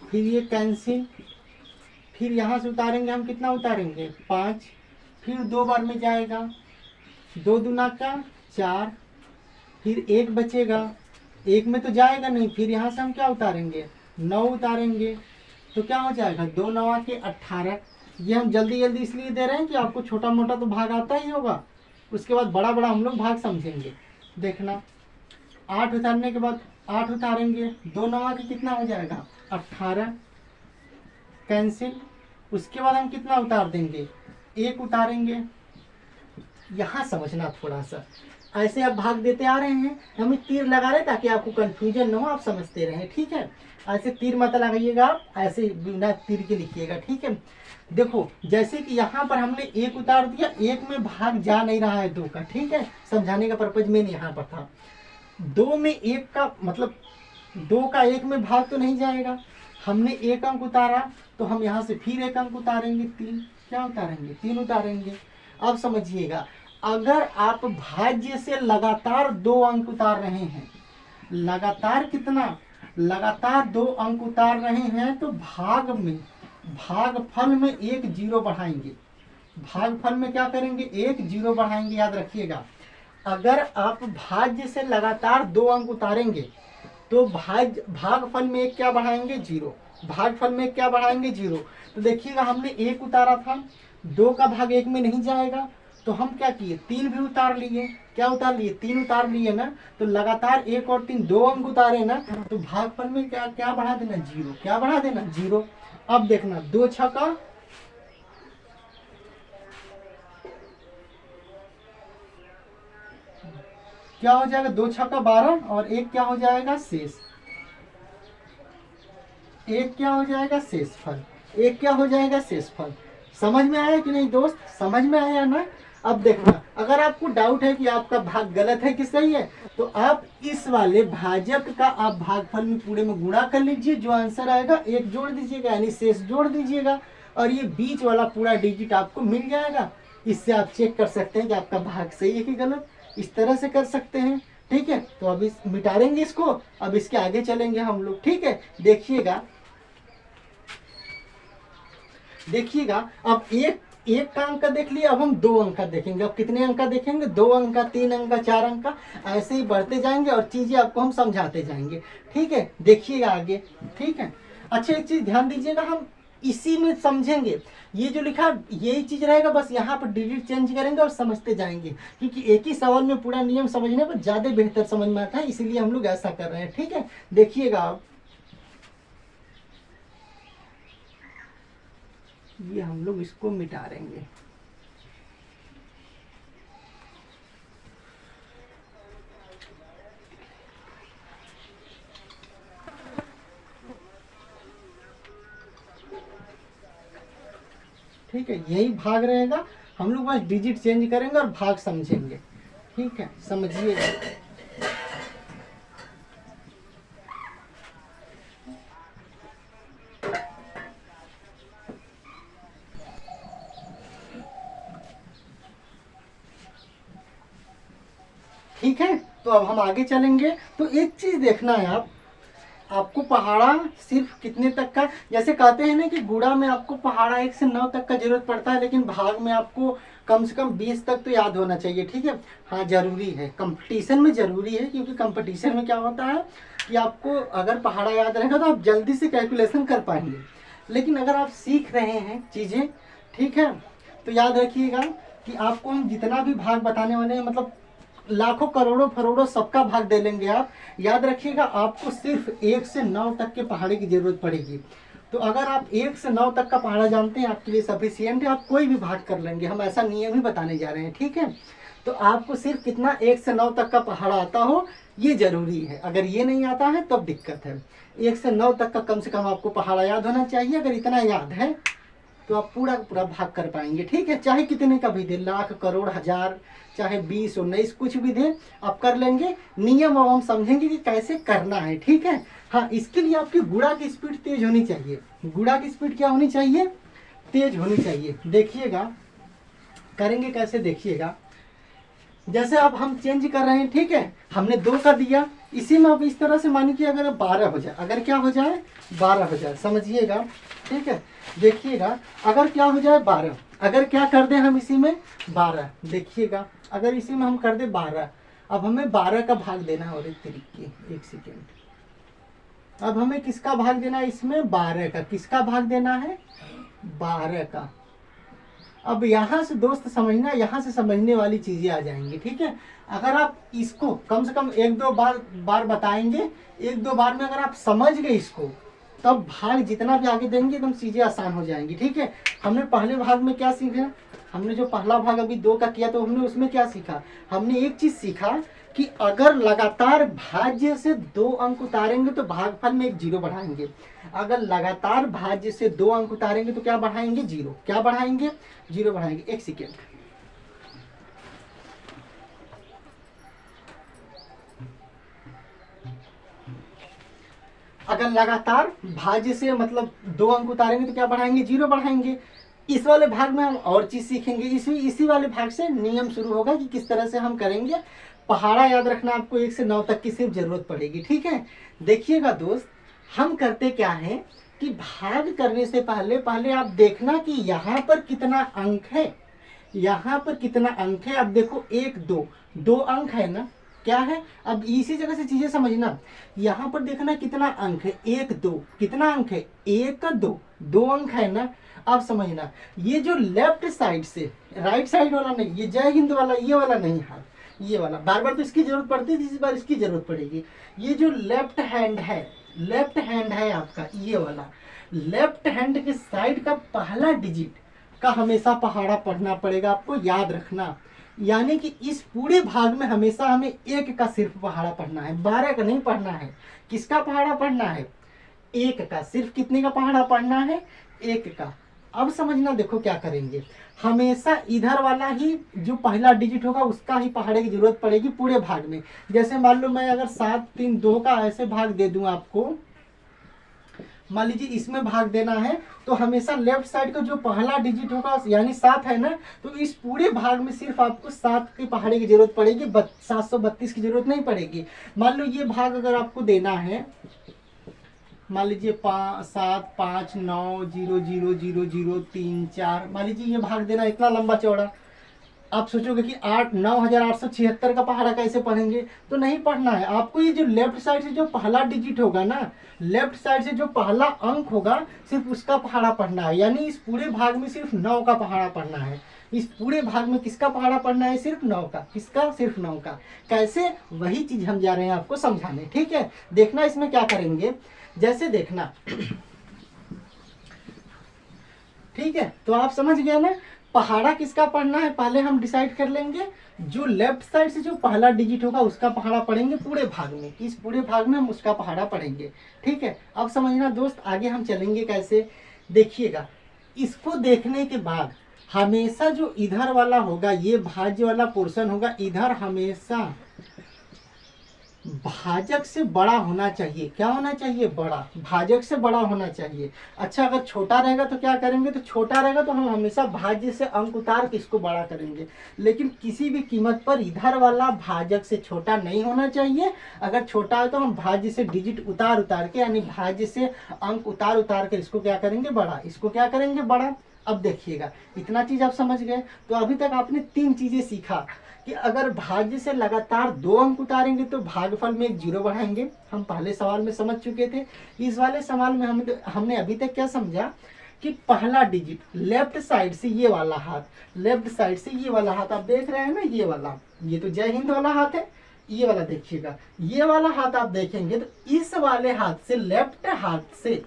फिर ये कैंसिल, फिर यहाँ से उतारेंगे हम कितना उतारेंगे 5, फिर 2 बार में जाएगा, 2 दूना का 4, फिर 1 बचेगा, 1 में तो जाएगा नहीं, फिर यहाँ से हम क्या उतारेंगे 9 उतारेंगे, तो क्या हो जाएगा 2 9 के 18। ये हम जल्दी जल्दी इसलिए दे रहे हैं कि आपको छोटा मोटा तो भाग आता ही होगा, उसके बाद बड़ा बड़ा हम लोग भाग समझेंगे। देखना 8 उतारने के बाद 8 उतारेंगे, 2 9 के कितना हो जाएगा 18, कैंसिल, उसके बाद हम कितना उतार देंगे 1 उतारेंगे। यहाँ समझना थोड़ा सा, ऐसे आप भाग देते आ रहे हैं, हम तीर लगा रहे ताकि आपको कंफ्यूजन ना हो, आप समझते रहें, ठीक है। ऐसे तीर मत लगाइएगा, आप ऐसे बिना तीर के लिखिएगा, ठीक है। देखो जैसे कि यहाँ पर हमने 1 उतार दिया, 1 में भाग जा नहीं रहा है 2 का, ठीक है, समझाने का पर्पज मेन यहाँ पर था। 2 में 1 का मतलब 2 का 1 में भाग तो नहीं जाएगा, हमने 1 अंक उतारा तो हम यहाँ से फिर 1 अंक उतारेंगे, 3 क्या उतारेंगे 3 उतारेंगे। अब समझिएगा, अगर आप भाज्य से लगातार 2 अंक उतार रहे हैं, लगातार कितना, लगातार 2 अंक उतार रहे हैं, तो भागफल में 1 जीरो बढ़ाएंगे, भागफल में क्या करेंगे 1 जीरो बढ़ाएंगे, याद रखिएगा। अगर आप भाज्य से लगातार 2 अंक उतारेंगे तो भागफल में 1 क्या बढ़ाएंगे 0, भागफल में क्या बढ़ाएंगे 0। तो देखिएगा हमने 1 उतारा था, 2 का भाग 1 में नहीं जाएगा, तो हम क्या किए 3 भी उतार लिए, क्या उतार लिए 3 उतार लिए ना, तो लगातार 1 और 3 2 अंक उतारे ना, तो भागफल में क्या क्या बढ़ा देना 0, क्या बढ़ा देना 0। अब देखना 2 छक्का क्या हो जाएगा 2 छक्का 12 और 1 क्या हो जाएगा शेष, 1 क्या हो जाएगा शेषफल, 1 क्या हो जाएगा शेषफल। समझ में आया कि नहीं दोस्त, समझ में आया ना। अब देखना, अगर आपको डाउट है कि आपका भाग गलत है कि सही है, तो आप इस वाले भाजक का आप भागफल में पूरे में गुणा कर लीजिए, जो आंसर आएगा 1 जोड़ दीजिएगा, यानी शेष जोड़ दीजिएगा, और ये बीच वाला पूरा डिजिट आपको मिल जाएगा। इससे आप चेक कर सकते हैं कि आपका भाग सही है कि गलत, इस तरह से कर सकते हैं, ठीक है। तो अब इस मिटाएंगे इसको, अब इसके आगे चलेंगे हम लोग, ठीक है। देखिएगा अब एक का अंक का देख लिया, अब हम 2 अंक का देखेंगे। अब कितने अंक का देखेंगे 2 अंक का, 3 अंक का, 4 अंक का, ऐसे ही बढ़ते जाएंगे और चीजें आपको हम समझाते जाएंगे, ठीक है। देखिएगा आगे, ठीक है। अच्छा एक चीज ध्यान दीजिएगा, हम इसी में समझेंगे, ये जो लिखा यही चीज रहेगा, बस यहाँ पर डिजिट चेंज करेंगे और समझते जाएंगे, क्योंकि एक ही सवाल में पूरा नियम समझने पर ज्यादा बेहतर समझ में आता है, इसीलिए हम लोग ऐसा कर रहे हैं, ठीक है। देखिएगा आप, ये हम लोग इसको मिटा देंगे, ठीक है। यही भाग रहेगा, हम लोग बस डिजिट चेंज करेंगे और भाग समझेंगे, ठीक है। समझिएगा, ठीक है। तो अब हम आगे चलेंगे, तो एक चीज देखना है आप, आपको पहाड़ा सिर्फ कितने तक का, जैसे कहते हैं ना कि गुणा में आपको पहाड़ा 1 से 9 तक का जरूरत पड़ता है, लेकिन भाग में आपको कम से कम 20 तक तो याद होना चाहिए। ठीक है, हाँ जरूरी है, कंपटीशन में जरूरी है, क्योंकि कंपटीशन में क्या होता है कि आपको अगर पहाड़ा याद रहेगा तो आप जल्दी से कैलकुलेशन कर पाएंगे। लेकिन अगर आप सीख रहे हैं चीज़ें, ठीक है, तो याद रखिएगा कि आपको हम जितना भी भाग बताने वाले हैं, मतलब लाखों करोड़ों करोड़ों सबका भाग दे लेंगे आप। याद रखिएगा आपको सिर्फ 1 से 9 तक के पहाड़े की जरूरत पड़ेगी। तो अगर आप 1 से 9 तक का पहाड़ा जानते हैं, आपके लिए सफिशियंट है, आप कोई भी भाग कर लेंगे। हम ऐसा नियम ही बताने जा रहे हैं। ठीक है, तो आपको सिर्फ कितना 1 से 9 तक का पहाड़ा आता हो ये जरूरी है। अगर ये नहीं आता है तब दिक्कत है। 1 से 9 तक का कम से कम आपको पहाड़ा याद होना चाहिए। अगर इतना याद है तो आप पूरा पूरा भाग कर पाएंगे। ठीक है, चाहे कितने का भी दे, लाख करोड़ हजार, चाहे 20 19 कुछ भी दे, आप कर लेंगे। नियम अब हम समझेंगे कि कैसे करना है। ठीक है, हाँ इसके लिए आपकी गुणा की स्पीड तेज होनी चाहिए। गुणा की स्पीड क्या होनी चाहिए? तेज होनी चाहिए। देखिएगा करेंगे कैसे, देखिएगा जैसे अब हम चेंज कर रहे हैं। ठीक है, हमने 2 का दिया, इसी में अब इस तरह से मानिए कि अगर 12 हो जाए, अगर क्या हो जाए 12 हो जाए, समझिएगा। ठीक है, देखिएगा अगर क्या हो जाए 12, अगर क्या कर दें हम इसी में 12, देखिएगा अगर इसी में हम कर दें 12, अब हमें 12 का भाग देना है। और एक तरीके, एक सेकेंड, अब हमें किसका भाग देना है इसमें? 12 का। किसका भाग देना है? 12 का। अब यहाँ से दोस्त समझना, यहाँ से समझने वाली चीजें आ जाएंगी। ठीक है, अगर आप इसको कम से कम 1-2 बार बताएंगे, 1-2 बार में अगर आप समझ गए इसको, तब भाग जितना भी आगे देंगे एकदम चीजें आसान हो जाएंगी। ठीक है, हमने पहले भाग में क्या सीखा? हमने जो पहला भाग अभी 2 का किया तो हमने उसमें क्या सीखा? हमने एक चीज सीखा कि अगर लगातार भाज्य से 2 अंक उतारेंगे तो भागफल में 1 0 बढ़ाएंगे। अगर लगातार भाज्य से 2 अंक उतारेंगे तो क्या बढ़ाएंगे? 0। क्या बढ़ाएंगे? 0 बढ़ाएंगे। एक सेकेंड, अगर लगातार भाज्य से मतलब 2 अंक उतारेंगे तो क्या बढ़ाएंगे? 0 बढ़ाएंगे। इस वाले भाग में हम और चीज सीखेंगे। इसी वाले भाग से नियम शुरू होगा कि किस तरह से हम करेंगे। पहाड़ा याद रखना आपको 1 से 9 तक की सिर्फ जरूरत पड़ेगी। ठीक है, देखिएगा दोस्त, हम करते क्या है कि भाग करने से पहले आप देखना कि यहाँ पर कितना अंक है, यहाँ पर कितना अंक है। अब देखो 1 2 अंक है ना, क्या है? अब इसी जगह से चीजें समझना। यहाँ पर देखना कितना अंक है, 1 2, कितना अंक है? 1 2 अंक है ना। अब समझना, ये जो लेफ्ट साइड से, राइट साइड वाला नहीं, ये जय हिंद वाला, ये वाला नहीं, हाँ ये वाला, बार बार तो इसकी जरूरत पड़ती है, इस बार इसकी जरूरत पड़ेगी। ये जो लेफ्ट हैंड है आपका, ये वाला लेफ्ट हैंड के साइड का पहला डिजिट का हमेशा पहाड़ा पढ़ना पड़ेगा, आपको याद रखना। यानी कि इस पूरे भाग में हमेशा हमें 1 का सिर्फ पहाड़ा पढ़ना है, 12 का नहीं पढ़ना है। किसका पहाड़ा पढ़ना है? 1 का। सिर्फ कितने का पहाड़ा पढ़ना है? 1 का। अब समझना, देखो क्या करेंगे, हमेशा इधर वाला ही जो पहला डिजिट होगा उसका ही पहाड़े की जरूरत पड़ेगी पूरे भाग में। जैसे मान लो मैं अगर 7 3 2 का ऐसे भाग दे दूं आपको, मान लीजिए इसमें भाग देना है, तो हमेशा लेफ्ट साइड का जो पहला डिजिट होगा यानी 7 है ना, तो इस पूरे भाग में सिर्फ आपको 7 के पहाड़े की जरूरत पड़ेगी, 732 की जरूरत नहीं पड़ेगी। मान लो ये भाग अगर आपको देना है, मान लीजिए 7 5 9 0 0 0 0 3 4, मान लीजिए ये भाग देना इतना लंबा चौड़ा। आप सोचोगे कि 9,876 का पहाड़ा कैसे पढ़ेंगे, तो नहीं पढ़ना है आपको। ये जो लेफ्ट साइड से जो पहला डिजिट होगा ना, लेफ्ट साइड से जो पहला अंक होगा सिर्फ उसका पहाड़ा पढ़ना है। यानी इस पूरे भाग में सिर्फ 9 का पहाड़ा पढ़ना है। इस पूरे भाग में किसका पहाड़ा पढ़ना है? सिर्फ 9 का। किसका? सिर्फ 9 का। कैसे? वही चीज हम जा रहे हैं आपको समझाने। ठीक है, देखना इसमें क्या करेंगे, जैसे देखना। ठीक है, तो आप समझ गए ना पहाड़ा किसका पढ़ना है। पहले हम डिसाइड कर लेंगे, जो लेफ्ट साइड से जो पहला डिजिट होगा उसका पहाड़ा पढ़ेंगे पूरे भाग में। इस पूरे भाग में हम उसका पहाड़ा पढ़ेंगे। ठीक है, अब समझना दोस्त, आगे हम चलेंगे कैसे, देखिएगा। इसको देखने के बाद हमेशा जो इधर वाला होगा, ये भाज्य वाला पोर्शन होगा, इधर हमेशा भाजक से बड़ा होना चाहिए। क्या होना चाहिए? बड़ा। भाजक से बड़ा होना चाहिए। अच्छा, अगर छोटा रहेगा तो क्या करेंगे? तो छोटा रहेगा तो हम हमेशा भाज्य से अंक उतार के इसको बड़ा करेंगे, लेकिन किसी भी कीमत पर इधर वाला भाजक से छोटा नहीं होना चाहिए। अगर छोटा है तो हम भाज्य से डिजिट उतार उतार के, यानी भाज्य से अंक उतार उतार के इसको क्या करेंगे? बड़ा। इसको क्या करेंगे? बड़ा। अब देखिएगा, इतना चीज आप समझ गए। तो अभी तक आपने 3 चीजें सीखा कि अगर भाज्य से लगातार 2 अंक उतारेंगे तो भागफल में एक 0 बढ़ाएंगे। हम पहले सवाल में समझ चुके थे। इस वाले सवाल में हमने अभी तक क्या समझा कि पहला डिजिट लेफ्ट साइड से ये वाला हाथ, लेफ्ट साइड से ये वाला हाथ आप देख रहे हैं ना, ये वाला, ये तो जय हिंद वाला हाथ है। ये वाला देखिएगा, ये वाला हाथ आप देखेंगे तो इस वाले हाथ से, लेफ्ट हाथ से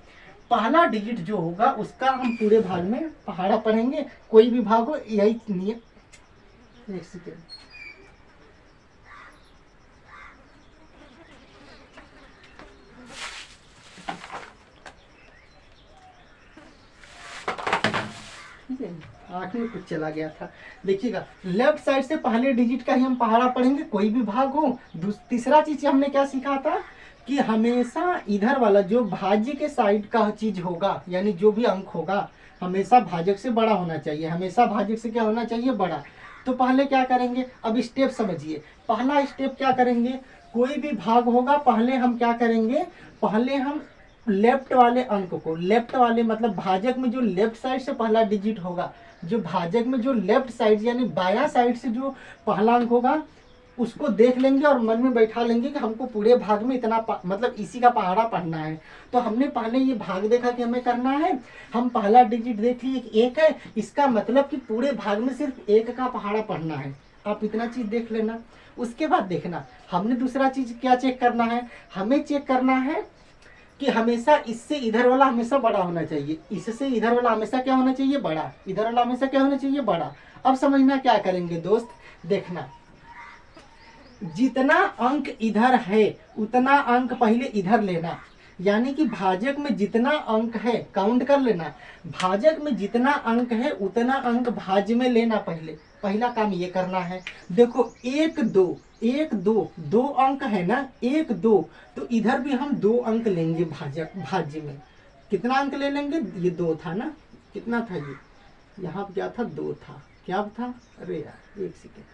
पहला डिजिट जो होगा उसका हम पूरे भाग में पहाड़ा पढ़ेंगे। कोई भी भाग हो, यही नियम। एक सेकेंड, आँख में कुछ चला गया था। देखिएगा, लेफ्ट साइड से पहले डिजिट का ही हम पहाड़ा पढ़ेंगे, कोई भी भाग हो। तीसरा चीज हमने क्या सीखा था कि हमेशा इधर वाला जो भाज्य के साइड का चीज होगा, यानी जो भी अंक होगा, हमेशा भाजक से बड़ा होना चाहिए। हमेशा भाजक से क्या होना चाहिए? बड़ा। तो पहले क्या करेंगे? अब स्टेप समझिए। पहला स्टेप क्या करेंगे? कोई भी भाग होगा, पहले हम क्या करेंगे? पहले हम लेफ्ट वाले अंक को, लेफ्ट वाले मतलब भाजक में जो लेफ्ट साइड से पहला डिजिट होगा, जो भाजक में जो लेफ्ट साइड यानी बायां साइड से जो पहला अंक होगा, उसको देख लेंगे और मन में बैठा लेंगे कि हमको पूरे भाग में इतना मतलब इसी का पहाड़ा पढ़ना है। तो हमने पहले ये भाग देखा कि हमें करना है, हम पहला डिजिट देख लिए 1 है, इसका मतलब कि पूरे भाग में सिर्फ 1 का पहाड़ा पढ़ना है। आप इतना चीज देख लेना। उसके बाद देखना, हमने दूसरा चीज क्या चेक करना है? हमें चेक करना है कि हमेशा इससे इधर वाला हमेशा बड़ा होना चाहिए, इससे इधर वाला हमेशा क्या होना चाहिए? बड़ा। इधर वाला हमेशा क्या होना चाहिए? बड़ा। अब समझना क्या करेंगे दोस्त, देखना, जितना अंक इधर है उतना अंक पहले इधर लेना, यानी कि भाजक में जितना अंक है काउंट कर लेना। भाजक में जितना अंक है उतना अंक भाज्य में लेना। पहला काम ये करना है। देखो 1 2 1 2 2 अंक है ना, 1 2, तो इधर भी हम 2 अंक लेंगे। भाज्य में कितना अंक ले लेंगे? ये 2 था ना, कितना था ये? यहाँ पे क्या था? 2 था। क्या था? अरे यार एक सेकेंड,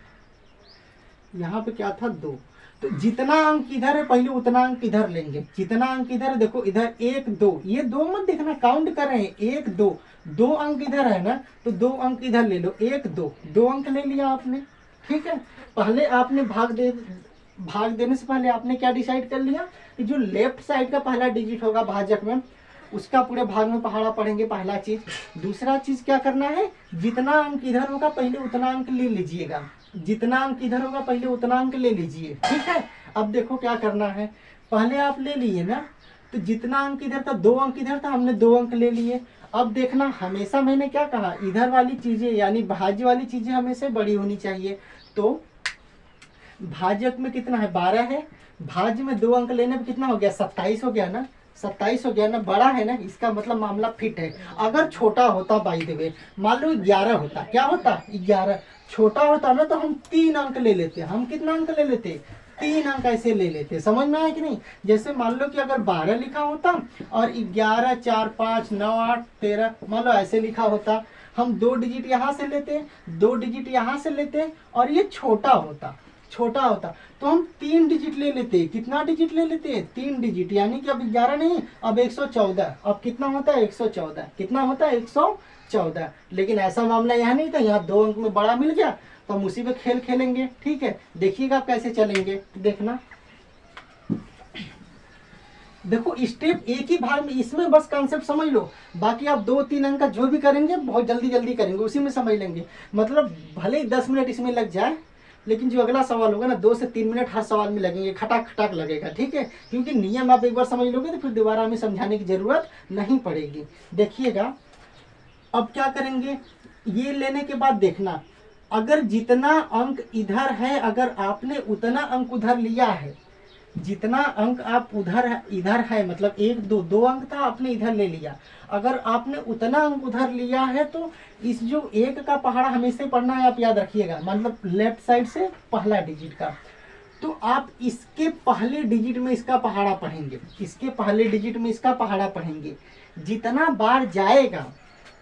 यहाँ पे क्या था? 2। तो जितना अंक इधर है पहले उतना अंक इधर लेंगे। जितना अंक इधर है, देखो इधर 1 2, ये 2 मत देखना, काउंट कर रहे हैं। 1 2 2 अंक इधर है ना, तो 2 अंक इधर ले लो। 1 2 2 अंक ले लिया आपने, ठीक है। पहले आपने भाग देने से पहले आपने क्या डिसाइड कर लिया कि जो लेफ्ट साइड का पहला डिजिट होगा भाजक में, उसका पूरे भाग में पहाड़ा पढ़ेंगे, पहला चीज। दूसरा चीज क्या करना है? जितना अंक इधर होगा पहले उतना अंक ले लीजिएगा। जितना अंक इधर होगा पहले उतना अंक ले लीजिए, ठीक है। अब देखो क्या करना है, पहले आप ले लिए ना, तो जितना अंक इधर था 2 अंक इधर था, हमने 2 अंक ले लिए। अब देखना, हमेशा मैंने क्या कहा, इधर वाली चीजें यानी भाज्य वाली चीजें हमेशा बड़ी होनी चाहिए। तो भाजक में कितना है? 12 है। भाज्य में 2 अंक लेने पे कितना हो गया? 27 हो गया ना, 27 हो गया ना, बड़ा है ना, इसका मतलब मामला फिट है। अगर छोटा होता, बाय द वे, मान लो 11 होता, क्या होता? 11 छोटा होता ना, तो हम 3 अंक ले लेते। हम कितना अंक ले लेते? 3 अंक ऐसे ले लेते। समझ में आया कि नहीं? जैसे मान लो कि अगर 12 लिखा होता और 11 4 5 9 8 13 मान लो ऐसे लिखा होता, हम 2 डिजिट यहाँ से लेते, 2 डिजिट यहाँ से लेते, और ये छोटा होता तो हम 3 डिजिट ले लेते। कितना डिजिट ले लेते? 3 डिजिट, यानी कि अब 11 नहीं, अब 114। अब कितना होता है? 114। कितना होता है? 114। लेकिन ऐसा मामला यहाँ नहीं था, यहाँ 2 अंक में बड़ा मिल गया, तो हम उसी पे खेल खेलेंगे, ठीक है। देखिएगा आप कैसे चलेंगे, देखना। देखो स्टेप एक ही भाग में, इसमें बस कॉन्सेप्ट समझ लो, बाकी आप 2-3 अंक का जो भी करेंगे बहुत जल्दी जल्दी करेंगे, उसी में समझ लेंगे। मतलब भले ही 10 मिनट इसमें लग जाए, लेकिन जो अगला सवाल होगा ना 2 से 3 मिनट हर सवाल में लगेंगे, खटाक खटाक लगेगा, ठीक है। क्योंकि नियम आप एक बार समझ लोगे तो फिर दोबारा हमें समझाने की जरूरत नहीं पड़ेगी। देखिएगा अब क्या करेंगे, ये लेने के बाद देखना, अगर जितना अंक इधर है, अगर आपने उतना अंक उधर लिया है, जितना अंक आप इधर है, मतलब 1 2 2 अंक था आपने इधर ले लिया, अगर आपने उतना अंक उधर लिया है तो इस जो 1 का पहाड़ा हमेशा पढ़ना है, आप याद रखिएगा, मतलब लेफ्ट साइड से पहला डिजिट का। तो आप इसके पहले डिजिट में इसका पहाड़ा पढ़ेंगे, इसके पहले डिजिट में इसका पहाड़ा पढ़ेंगे। जितना बार जाएगा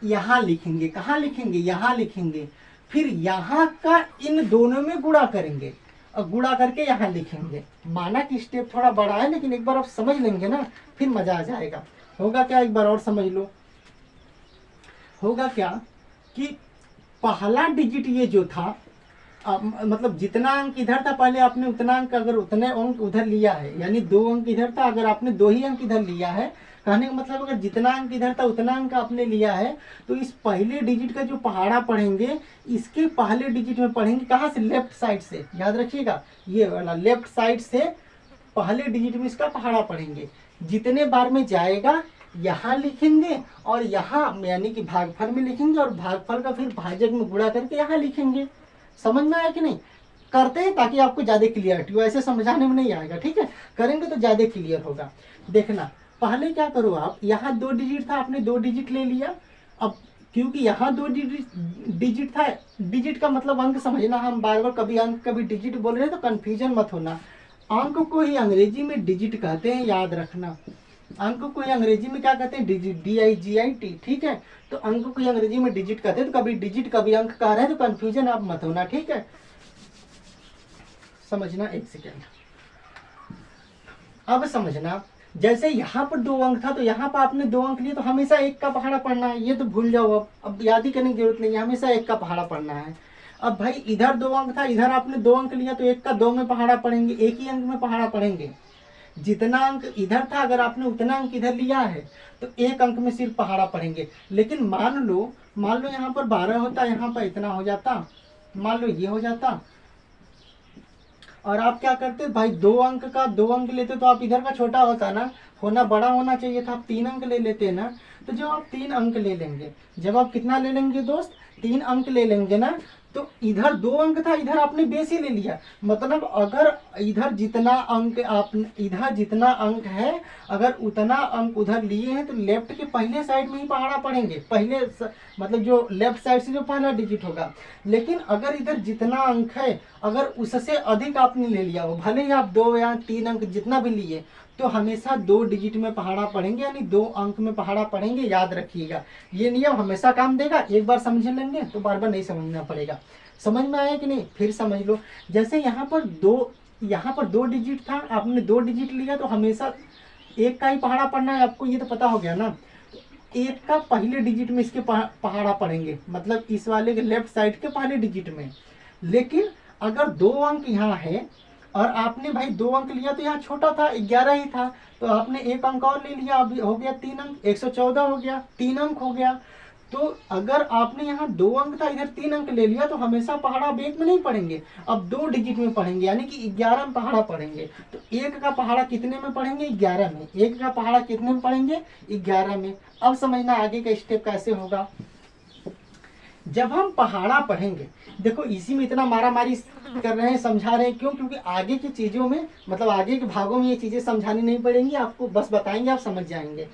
यहाँ लिखेंगे, कहाँ लिखेंगे, यहाँ लिखेंगे। फिर यहाँ का इन दोनों में गुणा करेंगे और गुणा करके यहाँ लिखेंगे। माना कि स्टेप थोड़ा बड़ा है, लेकिन एक बार आप समझ लेंगे ना फिर मजा आ जाएगा। होगा क्या, एक बार और समझ लो। होगा क्या कि पहला डिजिट ये जो था, मतलब जितना अंक इधर था पहले आपने उतना अंक, अगर उतने अंक उधर लिया है, यानी 2 अंक इधर था, अगर आपने 2 ही अंक इधर लिया है, कहने का मतलब अगर जितना अंक इधर था उतना अंक आपने लिया है, तो इस पहले डिजिट का जो पहाड़ा पढ़ेंगे इसके पहले डिजिट में पढ़ेंगे। कहाँ से, लेफ्ट साइड से, याद रखिएगा ये वाला लेफ्ट साइड से पहले डिजिट में इसका पहाड़ा पढ़ेंगे। जितने बार में जाएगा यहाँ लिखेंगे और यहाँ यानी कि भागफल में लिखेंगे और भागफल का फिर भाजक में गुणा करके यहाँ लिखेंगे। समझ में आया कि नहीं? करते हैं ताकि आपको ज्यादा क्लियरिटी हो, ऐसे समझाने में नहीं आएगा, ठीक है? करेंगे तो ज्यादा क्लियर होगा। देखना, पहले क्या करो आप, यहाँ 2 डिजिट था, आपने 2 डिजिट ले लिया। अब क्योंकि यहाँ 2 डिजिट था, डिजिट का मतलब अंक समझना, हम बार बार कभी अंक कभी डिजिट बोल रहे हैं तो कंफ्यूजन मत होना। अंक को ही अंग्रेजी में डिजिट कहते हैं, याद रखना। अंक को ही अंग्रेजी में क्या कहते हैं, डिजिट, DIGIT, ठीक है? तो अंक को ही अंग्रेजी में डिजिट कहते हैं। तो कभी डिजिट कभी अंक कह रहे हैं तो कंफ्यूजन आप मत होना, ठीक है? समझना, एक सेकेंड। अब समझना, जैसे यहाँ पर 2 अंक था तो यहाँ पर आपने 2 अंक लिए, तो हमेशा 1 का पहाड़ा पढ़ना है। ये तो भूल जाओ, अब याद ही करने की जरूरत नहीं है, हमेशा 1 का पहाड़ा पढ़ना है। अब भाई इधर 2 अंक था, इधर आपने 2 अंक लिया, तो 1 का 2 में पहाड़ा पढ़ेंगे, एक ही अंक में पहाड़ा पढ़ेंगे। जितना अंक इधर था अगर आपने उतना अंक इधर लिया है तो 1 अंक में सिर्फ पहाड़ा पढ़ेंगे। लेकिन मान लो यहाँ पर 12 होता, यहाँ पर इतना हो जाता, मान लो ये हो जाता, और आप क्या करते भाई 2 अंक का 2 अंक लेते तो आप इधर का छोटा होता ना, होना बड़ा होना चाहिए था, आप 3 अंक ले लेते ना। तो जब आप 3 अंक ले लेंगे, जब आप कितना ले लेंगे दोस्त, 3 अंक ले लेंगे ना, तो इधर 2 अंक था, इधर आपने बेस ही ले लिया। मतलब अगर इधर जितना अंक इधर जितना अंक है, अगर उतना अंक उधर लिए हैं तो लेफ्ट के पहले साइड में ही पहाड़ा पढ़ेंगे, पहले मतलब जो लेफ्ट साइड से जो पहला डिजिट होगा। लेकिन अगर इधर जितना अंक है अगर उससे अधिक आपने ले लिया हो, भले ही आप 2 या 3 अंक जितना भी लिए, तो हमेशा 2 डिजिट में पहाड़ा पढ़ेंगे, यानी 2 अंक में पहाड़ा पढ़ेंगे। याद रखिएगा, ये नियम हमेशा काम देगा। एक बार समझ लेंगे तो बार बार नहीं समझना पड़ेगा। समझ में आया कि नहीं? फिर समझ लो, जैसे यहाँ पर 2 डिजिट था, आपने 2 डिजिट लिया, तो हमेशा 1 का ही पहाड़ा पढ़ना है आपको, ये तो पता हो गया ना। 1 का पहले डिजिट में इसके पहाड़ा पढ़ेंगे, मतलब इस वाले के लेफ्ट साइड के पहले डिजिट में। लेकिन अगर 2 अंक यहाँ है और आपने भाई 2 अंक लिया, तो यहाँ छोटा था 11 ही था, तो आपने 1 अंक और ले लिया, अभी हो गया 3 अंक, 114 हो गया, 3 अंक हो गया। तो अगर आपने यहाँ 2 अंक था, इधर 3 अंक ले लिया, तो हमेशा पहाड़ा आप 1 में नहीं पढ़ेंगे, अब 2 डिजिट में पढ़ेंगे, यानी कि 11 में पहाड़ा पढ़ेंगे। तो 1 का पहाड़ा कितने में पढ़ेंगे, 11 में। 1 का पहाड़ा कितने में पढ़ेंगे, 11 में। अब समझना आगे का स्टेप कैसे होगा। जब हम पहाड़ा पढ़ेंगे, देखो इसी में इतना मारा मारी कर रहे हैं, समझा रहे हैं, क्यों? क्योंकि आगे की चीजों में, मतलब आगे के भागों में ये चीजें समझानी नहीं पड़ेंगी आपको, बस बताएंगे, आप समझ जाएंगे।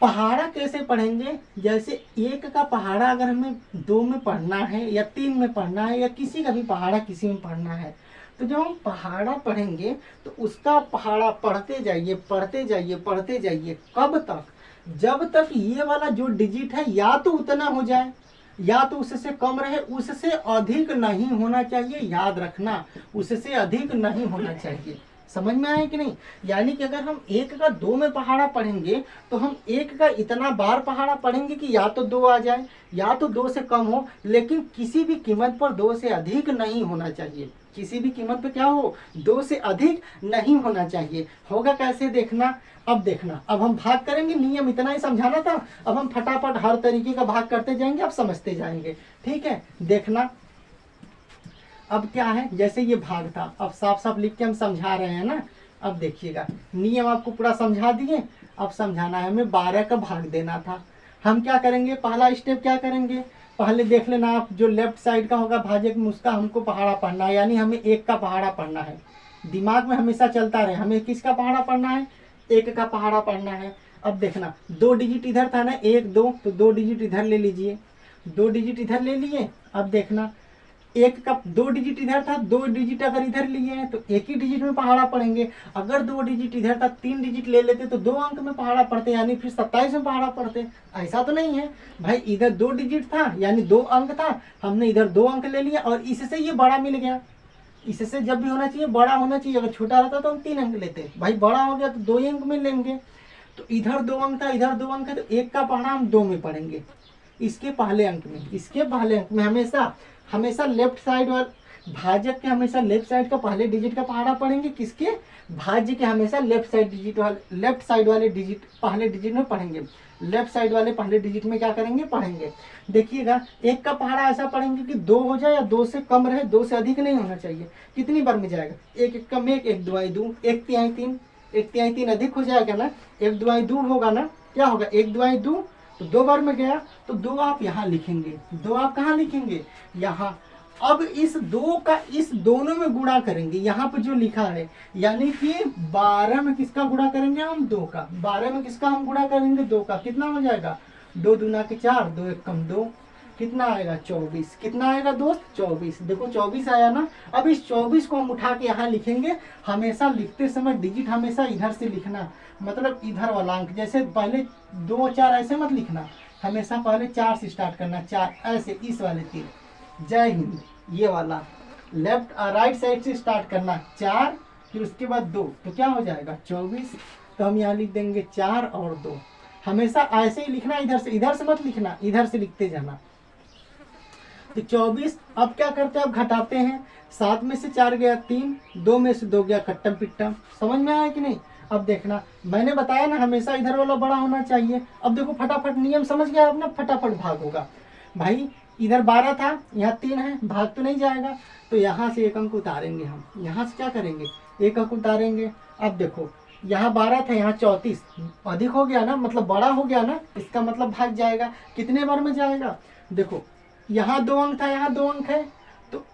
पहाड़ा कैसे पढ़ेंगे, जैसे 1 का पहाड़ा अगर हमें 2 में पढ़ना है या 3 में पढ़ना है, या किसी का भी पहाड़ा किसी में पढ़ना है, तो जब हम पहाड़ा पढ़ेंगे तो उसका पहाड़ा पढ़ते जाइए, पढ़ते जाइए, पढ़ते जाइए। कब तक? जब तक ये वाला जो डिजिट है या तो उतना हो जाए या तो उससे कम रहे, उससे अधिक नहीं होना चाहिए। याद रखना, उससे अधिक नहीं होना चाहिए। समझ में आया कि नहीं? यानी कि अगर हम 1 का 2 में पहाड़ा पढ़ेंगे तो हम 1 का इतना बार पहाड़ा पढ़ेंगे कि या तो 2 आ जाए या तो 2 से कम हो, लेकिन किसी भी कीमत पर 2 से अधिक नहीं होना चाहिए। किसी भी कीमत पे क्या हो, 2 से अधिक नहीं होना चाहिए। होगा कैसे देखना। अब देखना, अब हम भाग करेंगे, नियम इतना ही समझाना था, अब हम फटाफट हर तरीके का भाग करते जाएंगे, आप समझते जाएंगे, ठीक है? देखना अब क्या है, जैसे ये भाग था, अब साफ साफ लिख के हम समझा रहे हैं ना। अब देखिएगा, नियम आपको पूरा समझा दिए, अब समझाना है हमें 12 का भाग देना था। हम क्या करेंगे, पहला स्टेप क्या करेंगे, पहले देख लेना आप, जो लेफ्ट साइड का होगा भाजक में उसका हमको पहाड़ा पढ़ना है, यानी हमें 1 का पहाड़ा पढ़ना है। दिमाग में हमेशा चलता रहे, हमें किसका पहाड़ा पढ़ना है, 1 का पहाड़ा पढ़ना है। अब देखना, 2 डिजिट इधर था ना, 1 2, तो 2 डिजिट इधर ले लीजिए, 2 डिजिट इधर ले लिए। अब देखना, एक का 2 डिजिट इधर था, 2 डिजिट अगर इधर लिए हैं तो एक ही डिजिट में पहाड़ा पड़ेंगे। अगर 2 डिजिट इधर था, 3 डिजिट ले लेते तो 2 अंक में पहाड़ा पड़ते, यानी फिर 27 में पहाड़ा पड़ते। ऐसा तो नहीं है भाई, इधर 2 डिजिट था यानी 2 अंक था, हमने इधर 2 अंक ले लिया और इससे ये बड़ा मिल गया। इससे जब भी होना चाहिए बड़ा होना चाहिए, अगर छोटा रहता तो हम 3 अंक लेते, भाई बड़ा हो गया तो 2 ही अंक में लेंगे। तो इधर 2 अंक था, इधर 2 अंक है, तो एक का पहाड़ा हम 2 में पढ़ेंगे, इसके पहले अंक में, इसके पहले अंक में हमेशा लेफ्ट साइड वाले भाजक के हमेशा लेफ्ट साइड का पहले डिजिट का पहाड़ा पढ़ेंगे, किसके भाज्य के हमेशा लेफ्ट साइड वाले डिजिट पहले डिजिट में पढ़ेंगे। लेफ्ट साइड वाले पहले डिजिट में क्या करेंगे, पढ़ेंगे। देखिएगा एक का पहाड़ा ऐसा पढ़ेंगे कि 2 हो जाए या 2 से कम रहे, 2 से अधिक नहीं होना चाहिए। कितनी बार में जाएगा, एक एक कम एक, एक दुआई 2, एक तिहाई 3, एक तिहाई 3 अधिक हो जाएगा ना, एक दुआई 2 होगा ना, क्या होगा, एक दुआई 2 तो 2 बार में गया, तो 2 आप यहाँ लिखेंगे, 2 आप कहाँ लिखेंगे, यहाँ। अब इस 2 का इस दोनों में गुणा करेंगे, यहाँ पे जो लिखा है, यानी कि 12 में किसका गुणा करेंगे हम, 2 का। 12 में किसका हम गुणा करेंगे, 2 का। कितना हो जाएगा, 2 दूना के 4, 2 एक कम 2, कितना आएगा 24। कितना आएगा दोस्त, 24। देखो 24 आया ना। अब इस 24 को हम उठा के यहाँ लिखेंगे। हमेशा लिखते समय डिजिट हमेशा इधर से लिखना, मतलब इधर वाला अंक, जैसे पहले 2 4 ऐसे मत लिखना, हमेशा पहले 4 से स्टार्ट करना, 4 ऐसे, इस वाले तीर। जय हिंद, ये वाला लेफ्ट राइट साइड से स्टार्ट करना, 4 फिर उसके बाद 2, तो क्या हो जाएगा 24। तो हम यहाँ लिख देंगे 4 और 2। हमेशा ऐसे ही लिखना, इधर से मत लिखना, इधर से लिखते जाना। तो 24, अब क्या करते हैं, अब घटाते हैं। 7 में से 4 गया 3, 2 में से 2 गया कट्टम पिट्टम। समझ में आया कि नहीं। अब देखना, मैंने बताया ना हमेशा इधर वाला बड़ा होना चाहिए। अब देखो फटाफट नियम समझ गया अपना, फटाफट भाग होगा भाई। इधर 12 था, यहाँ 3 है, भाग तो नहीं जाएगा, तो यहाँ से 1 अंक उतारेंगे हम। यहाँ से क्या करेंगे, 1 अंक उतारेंगे। अब देखो यहाँ 12 था, यहाँ 34, अधिक हो गया ना, मतलब बड़ा हो गया ना, इसका मतलब भाग जाएगा। कितने बार में जाएगा, देखो यहाँ 2 अंक था, यहाँ 2 अंक है, तो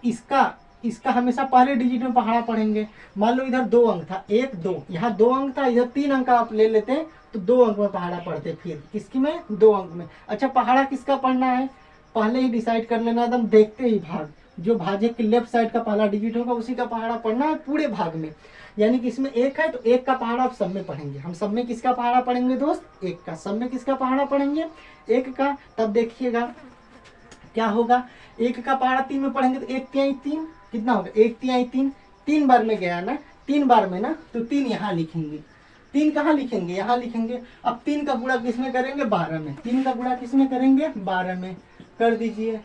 इसका हमेशा पहले डिजिट में पहाड़ा पढ़ेंगे। मान लो इधर 2 अंक था, 1 2, यहाँ 2 अंक था, इधर 3 अंक आप ले लेते तो 2 अंक में पहाड़ा पढ़ते, फिर किसकी में, 2 अंक में। अच्छा पहाड़ा किसका पढ़ना है, पहले ही डिसाइड कर लेना, एकदम देखते ही भाग, जो भाजक के लेफ्ट साइड का पहला डिजिट होगा उसी का पहाड़ा पढ़ना है पूरे भाग में। यानी कि इसमें 1 है तो 1 का पहाड़ा आप सब में पढ़ेंगे। हम सब में किसका पहाड़ा पढ़ेंगे दोस्त, 1 का। सब में किसका पहाड़ा पढ़ेंगे, 1 का। तब देखिएगा क्या होगा, 1 का पहाड़ा 3 में पढ़ेंगे तो 1 तिहाई 3, कितना होगा 1 तिहाई 3, 3 बार में गया ना, 3 बार में ना, तो 3 यहाँ लिखेंगे। 3 कहाँ लिखेंगे, यहाँ लिखेंगे। अब 3 का गुणा किसमें करेंगे, 12 में। 3 का गुणा किसमें करेंगे, 12 में। कर दीजिए,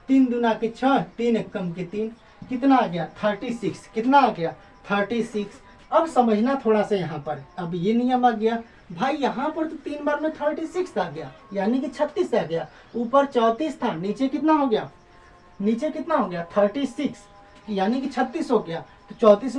3 दूना के 6, 3 एक कम के 3, कितना आ गया 36। कितना आ गया 36। अब समझना थोड़ा सा यहाँ पर, अब ये नियम आ गया भाई, यहाँ पर तो 3 बार में 36 आ गया, यानी कि 36 आ गया। ऊपर 34 था, नीचे कितना हो गया, नीचे कितना हो गया 36, यानी कि 36 हो गया। तो 34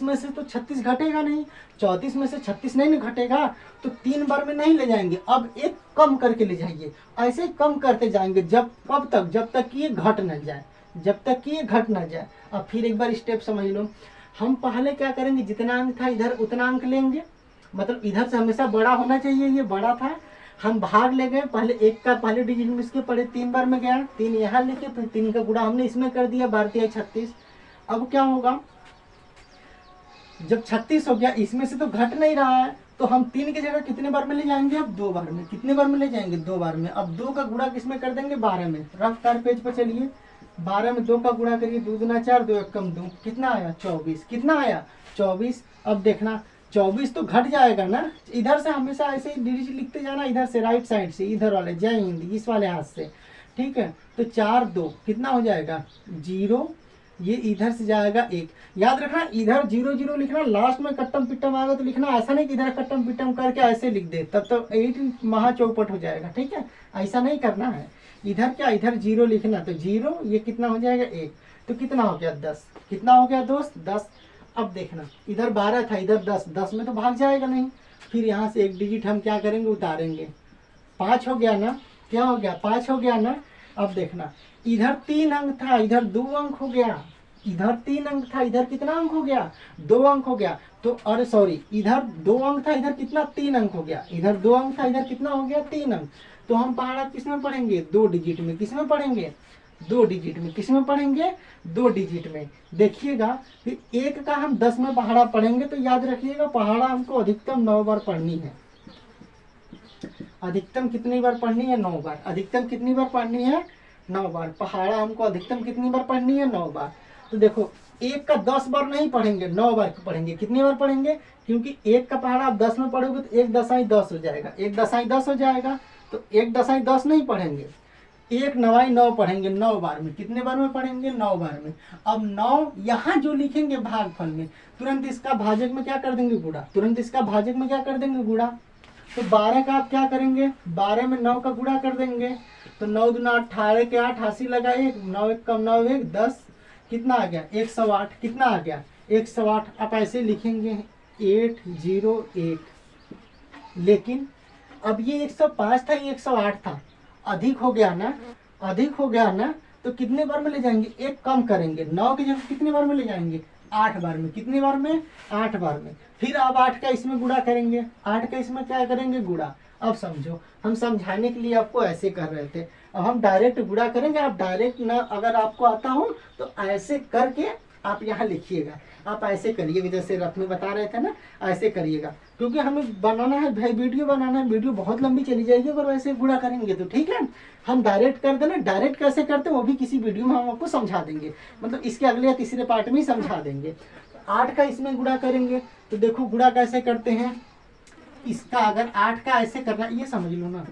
में से तो 36 घटेगा नहीं, 34 में से 36 नहीं घटेगा, तो 3 बार में नहीं ले जाएंगे। अब 1 कम करके ले जाइए, ऐसे कम करते जाएंगे कब तक, जब तक कि ये घट न जाए, जब तक कि ये घट न जाए। अब फिर एक बार स्टेप समझ लो। हम पहले क्या करेंगे, जितना अंक था इधर उतना अंक लेंगे, मतलब इधर से हमेशा बड़ा होना चाहिए, ये बड़ा था, हम भाग ले गए। पहले 1 का पहले डिजिट में इसके पड़े, 3 बार में गया, 3 यहाँ लेके फिर 3 का गुणा हमने इसमें कर दिया, 12 36। अब क्या होगा, जब 36 हो गया, इसमें से तो घट नहीं रहा है, तो हम 3 की जगह कितने बार में ले जाएंगे, अब 2 बार में। कितने बार में ले जाएंगे, 2 बार में। अब 2 का गुणा किसमें कर देंगे, 12 में। रफ्तार पेज पर चलिए, 12 में 2 का गुणा करिए, 2 दूना 4, 2 एक कम 2, कितना आया 24। कितना आया 24। अब देखना 24 तो घट जाएगा ना, इधर से हमेशा ऐसे ही डिजिट लिखते जाना, इधर से राइट साइड से, इधर वाले, जय हिंद, इस वाले हाथ से, ठीक है। तो 4 2 कितना हो जाएगा 0, ये इधर से जाएगा 1। याद रखना इधर 0 0 लिखना, लास्ट में कट्टम पिट्टम आएगा तो लिखना, ऐसा नहीं कि इधर कट्टम पिट्टम करके ऐसे लिख दे, तब तो 8 महा चौपट हो जाएगा, ठीक है। ऐसा नहीं करना है, इधर क्या, इधर 0 लिखना, तो 0, ये कितना हो जाएगा 1, तो कितना हो गया 10। कितना हो गया दोस्त 10। अब देखना इधर 12 था, इधर 10, 10 में तो भाग जाएगा नहीं, फिर यहाँ से 1 डिजिट हम क्या करेंगे, उतारेंगे। 5 हो गया ना, क्या हो गया 5 हो गया ना। अब देखना इधर 3 अंक था, इधर 2 अंक हो गया, इधर 3 अंक था, इधर कितना अंक हो गया 2 अंक हो गया। तो अरे सॉरी, इधर 2 अंक था, इधर कितना 3 अंक हो गया, इधर 2 अंक था, इधर कितना हो गया 3 अंक। तो हम पहाड़ा किस में पढ़ेंगे, 2 डिजिट में। किस में पढ़ेंगे, 2 डिजिट में। किस में पढ़ेंगे? 2 डिजिट में। देखिएगा फिर 1 का हम 10 में पहाड़ा पढ़ेंगे तो याद रखिएगा पहाड़ा हमको अधिकतम 9 बार पढ़नी है। अधिकतम कितनी बार पढ़नी है? 9 बार। अधिकतम कितनी बार पढ़नी है? 9 बार। पहाड़ा हमको अधिकतम कितनी बार पढ़नी है? 9 बार। तो देखो 1 का 10 बार नहीं पढ़ेंगे, 9 बार पढ़ेंगे। कितनी बार पढ़ेंगे? क्योंकि 1 का पहाड़ा आप 10 में पढ़ोगे तो 1 दसाई 10 हो जाएगा, 1 दसाई 10 हो जाएगा। तो 1 दसाई 10 नहीं पढ़ेंगे, 1 नवाई 9 पढ़ेंगे 9 बार में। कितने बार में पढ़ेंगे? 9 बार में। अब 9 यहाँ जो लिखेंगे भागफल में, तुरंत इसका भाजक में क्या कर देंगे? गुणा। तुरंत इसका भाजक में क्या कर देंगे? गुणा। तो 12 का आप क्या करेंगे? 12 में 9 का गुणा कर देंगे। तो 9 दूना 18 के 8, 80 लगा 1, 9 1 कम 9 1 10, कितना आ गया? 108। कितना आ गया? 108। आप ऐसे लिखेंगे 801। लेकिन अब ये 105 था, ये 108 था, अधिक हो गया ना, अधिक हो गया ना। तो कितने बार में ले जाएंगे? 1 कम करेंगे, 9 की जगह कितने बार में ले जाएंगे? 8 बार में। कितने बार में? 8 बार में। फिर अब 8 का इसमें गुणा करेंगे, 8 का इसमें क्या करेंगे? गुणा। अब समझो, हम समझाने के लिए आपको ऐसे कर रहे थे, अब हम डायरेक्ट गुणा करेंगे। आप डायरेक्ट ना अगर आपको आता हो तो ऐसे करके आप यहाँ लिखिएगा। आप ऐसे करिए, जैसे रफ में बता रहे थे ना, ऐसे करिएगा। क्योंकि हमें बनाना है भाई, वीडियो बनाना है, वीडियो बहुत लंबी चली जाएगी अगर वैसे गुणा करेंगे तो। ठीक है, हम डायरेक्ट कर देना। डायरेक्ट कैसे करते हैं वो भी किसी वीडियो में हम आपको समझा देंगे, मतलब इसके अगले या तीसरे पार्ट में ही समझा देंगे। 8 का इसमें गुणा करेंगे तो देखो गुणा कैसे करते हैं। इसका अगर 8 का ऐसे करना, ये समझ लो ना,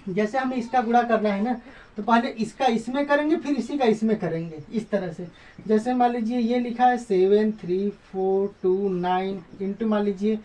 जैसे हमें इसका गुणा करना है ना, तो पहले इसका इसमें करेंगे फिर इसी का इसमें करेंगे, इस तरह से। जैसे मान लीजिए ये लिखा है 7 3 4 2 9 इंटू मान लीजिए